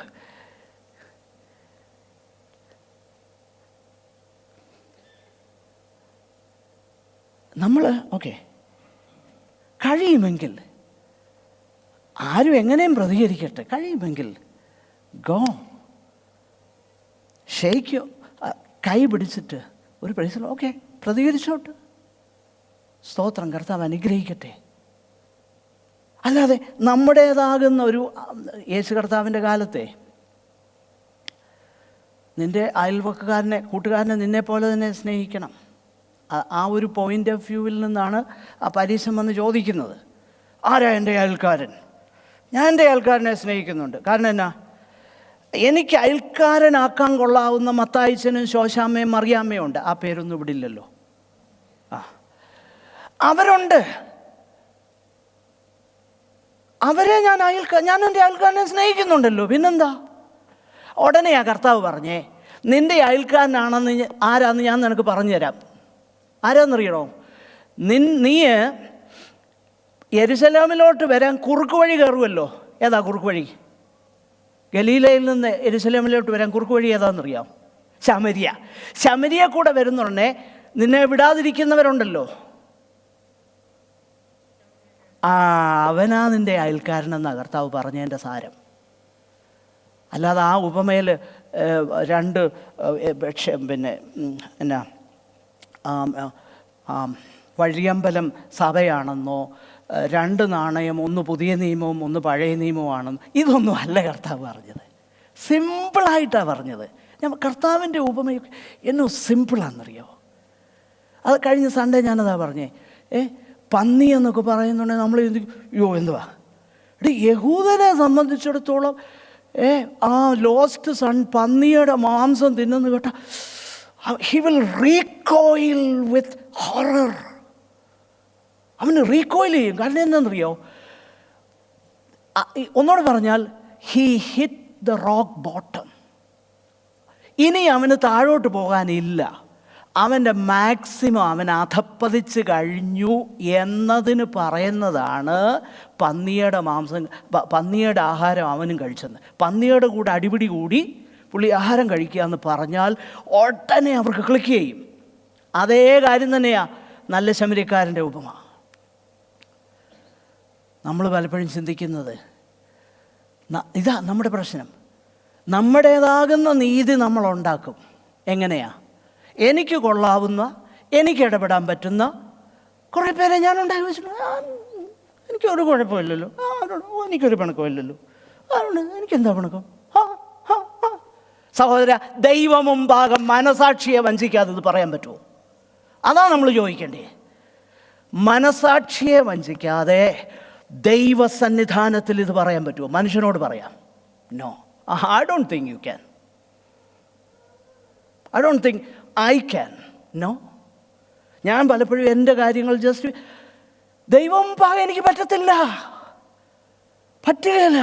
നമ്മൾ ഓക്കെ കഴിയുമെങ്കിൽ, ആരും എങ്ങനെയും പ്രതികരിക്കട്ടെ, കഴിയുമെങ്കിൽ ഗോ ഷെയ്ക്കോ, കൈ പിടിച്ചിട്ട് ഒരു പ്രൈസിൽ ഓക്കെ പ്രതികരിച്ചോട്ട്, സ്തോത്രം, കർത്താവ് അനുഗ്രഹിക്കട്ടെ. അല്ലാതെ നമ്മുടേതാകുന്ന ഒരു, യേശു കർത്താവിൻ്റെ കാലത്തെ നിൻ്റെ അയൽവക്കക്കാരനെ, കൂട്ടുകാരനെ നിന്നെപ്പോലെ തന്നെ സ്നേഹിക്കണം. ആ ഒരു പോയിൻ്റ് ഓഫ് വ്യൂവിൽ നിന്നാണ് ആ പരീശൻ വന്ന് ചോദിക്കുന്നത്, ആരാ എൻ്റെ അയൽക്കാരൻ? ഞാൻ എൻ്റെ അയൽക്കാരനെ സ്നേഹിക്കുന്നുണ്ട്. കാരണം എന്നാ, എനിക്ക് അയൽക്കാരനാക്കാൻ കൊള്ളാവുന്ന മത്തായിച്ചനും ശോശാമ്മയും മറിയാമ്മയും ഉണ്ട്. ആ പേരൊന്നും ഇവിടെ ഇല്ലല്ലോ. അവരുണ്ട്. അവരെ ഞാൻ എൻ്റെ അയൽക്കാരനെ സ്നേഹിക്കുന്നുണ്ടല്ലോ, പിന്നെന്താ? ഉടനെ ആ കർത്താവ് പറഞ്ഞേ, നിൻ്റെ അയൽക്കാരനാണെന്ന് ആരാന്ന് ഞാൻ നിനക്ക് പറഞ്ഞു തരാം. ആരാന്നറിയണോ? നീ യെരുശലേമിലോട്ട് വരാൻ കുറുക്ക് വഴി കയറുമല്ലോ. ഏതാ കുറുക്ക് വഴി? ഗലീലയിൽ നിന്ന് യെരുശലേമിലോട്ട് വരാൻ കുറുക്ക് വഴി ഏതാണെന്നറിയാം? ശമരിയ. ശമരിയ കൂടെ വരുന്നുടനെ നിന്നെ വിടാതിരിക്കുന്നവരുണ്ടല്ലോ, അവനാ നിൻ്റെ അയൽക്കാരനെന്നാ കർത്താവ് പറഞ്ഞതിൻ്റെ സാരം. അല്ലാതെ ആ ഉപമയിൽ രണ്ട് പിന്നെ എന്നാ വഴിയമ്പലം സഭയാണെന്നോ, രണ്ട് നാണയം, ഒന്ന് പുതിയ നിയമവും ഒന്ന് പഴയ നിയമവുമാണെന്നോ, ഇതൊന്നും അല്ല കർത്താവ് പറഞ്ഞത്. സിമ്പിളായിട്ടാണ് പറഞ്ഞത്. ഞാൻ കർത്താവിൻ്റെ ഉപമയൊക്കെ എന്നോ സിമ്പിളാണെന്നറിയോ? അത് കഴിഞ്ഞ സൺഡേ ഞാനതാ പറഞ്ഞേ. പന്നി എന്നൊക്കെ പറയുന്നുണ്ടെങ്കിൽ നമ്മൾ അയ്യോ എന്തുവാ യഹൂദനെ സംബന്ധിച്ചിടത്തോളം ആ ലോസ്റ്റ് സൺ പന്നിയുടെ മാംസം തിന്നെന്ന് കേട്ട he will recoil with horror. അവന് റീകോയിൽ ചെയ്യും. കാരണം എന്താണെന്നറിയോ? ഒന്നോട് പറഞ്ഞാൽ he hit the rock bottom. ഇനി അവന് താഴോട്ട് പോകാനില്ല. അവൻ്റെ മാക്സിമം അവൻ അധപ്പതിച്ച് കഴിഞ്ഞു എന്നതിന് പറയുന്നതാണ് പന്നിയുടെ മാംസം, പന്നിയുടെ ആഹാരം അവനും കഴിച്ചെന്ന്. പന്നിയുടെ കൂടെ അടിപിടി കൂടി പുള്ളി ആഹാരം കഴിക്കുക എന്ന് പറഞ്ഞാൽ ഉടനെ അവർക്ക് ക്ലിക്ക് ചെയ്യും. അതേ കാര്യം തന്നെയാണ് നല്ല ശമരിക്കാരൻ്റെ ഉപമ. നമ്മൾ പലപ്പോഴും ചിന്തിക്കുന്നത് ഇതാ നമ്മുടെ പ്രശ്നം. നമ്മുടേതാകുന്ന നീതി നമ്മളുണ്ടാക്കും. എങ്ങനെയാ? എനിക്ക് കൊള്ളാവുന്ന, എനിക്ക് ഇടപെടാൻ പറ്റുന്ന കുറേ പേരെ ഞാൻ ഉണ്ടാക്കി വെച്ചിട്ടുണ്ട്. എനിക്കൊരു കുഴപ്പമില്ലല്ലോ, എനിക്കൊരു പിണക്കമില്ലല്ലോ, അതുകൊണ്ട് എനിക്കെന്താ പിണക്കം? സഹോദര, ദൈവമുമ്പാകം മനസാക്ഷിയെ വഞ്ചിക്കാതെ ഇത് പറയാൻ പറ്റുമോ? അതാണ് നമ്മൾ ചോദിക്കേണ്ടേ. മനസാക്ഷിയെ വഞ്ചിക്കാതെ ദൈവസന്നിധാനത്തിൽ ഇത് പറയാൻ പറ്റുമോ? മനുഷ്യനോട് പറയാം? No, I don't think you can. I don't think I can. No. ഞാൻ പലപ്പോഴും എൻ്റെ കാര്യങ്ങൾ ജസ്റ്റ് ദൈവം പാകം എനിക്ക് പറ്റത്തില്ല, പറ്റുകയില്ല.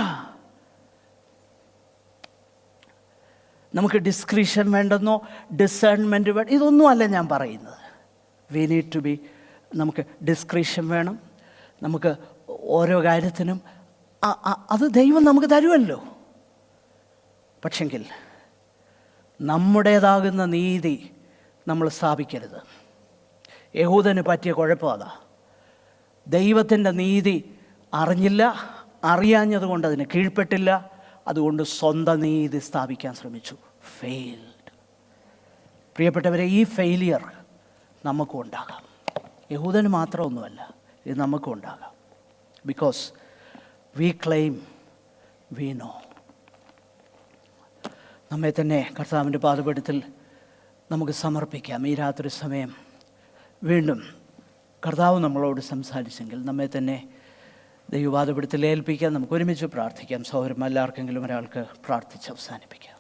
നമുക്ക് ഡിസ്ക്രിഷൻ വേണ്ടെന്നോ ഡിസേൺമെൻറ്റ് വേണം, ഇതൊന്നും അല്ല ഞാൻ പറയുന്നത്. വി നീഡ് ടു ബി, നമുക്ക് ഡിസ്ക്രിഷൻ വേണം. നമുക്ക് ഓരോ കാര്യത്തിനും അത് ദൈവം നമുക്ക് തരുമല്ലോ. പക്ഷെങ്കിൽ നമ്മുടേതാകുന്ന നീതി നമ്മൾ സ്ഥാപിക്കരുത്. യഹൂദന് പറ്റിയ കുഴപ്പം അതാ. ദൈവത്തിൻ്റെ നീതി അറിഞ്ഞില്ല, അറിയാഞ്ഞതുകൊണ്ട് അതിന് കീഴ്പ്പെട്ടില്ല. അതുകൊണ്ട് സ്വന്തം നീതി സ്ഥാപിക്കാൻ ശ്രമിച്ചു. ഫെയിൽഡ്. പ്രിയപ്പെട്ടവരെ, ഈ ഫെയിലിയർ നമുക്കും ഉണ്ടാകാം. യഹൂദന് മാത്രമൊന്നുമല്ല, ഇത് നമുക്കും ഉണ്ടാകാം. Because we claim we know. നമ്മെ തന്നെ കർത്താവിൻ്റെ പാദപീഠത്തിൽ നമുക്ക് സമർപ്പിക്കാം. ഈ രാത്രി സമയം വീണ്ടും കർത്താവ് നമ്മളോട് സംസാരിച്ചെങ്കിൽ നമ്മെ തന്നെ ദൈവപാദപീഠത്തിൽ ഏൽപ്പിക്കാൻ നമുക്ക് ഒരുമിച്ച് പ്രാർത്ഥിക്കാം. സഹോദരന്മാർ, എല്ലാവർക്കെങ്കിലും ഒരാൾക്ക് പ്രാർത്ഥിച്ച് അവസാനിപ്പിക്കാം.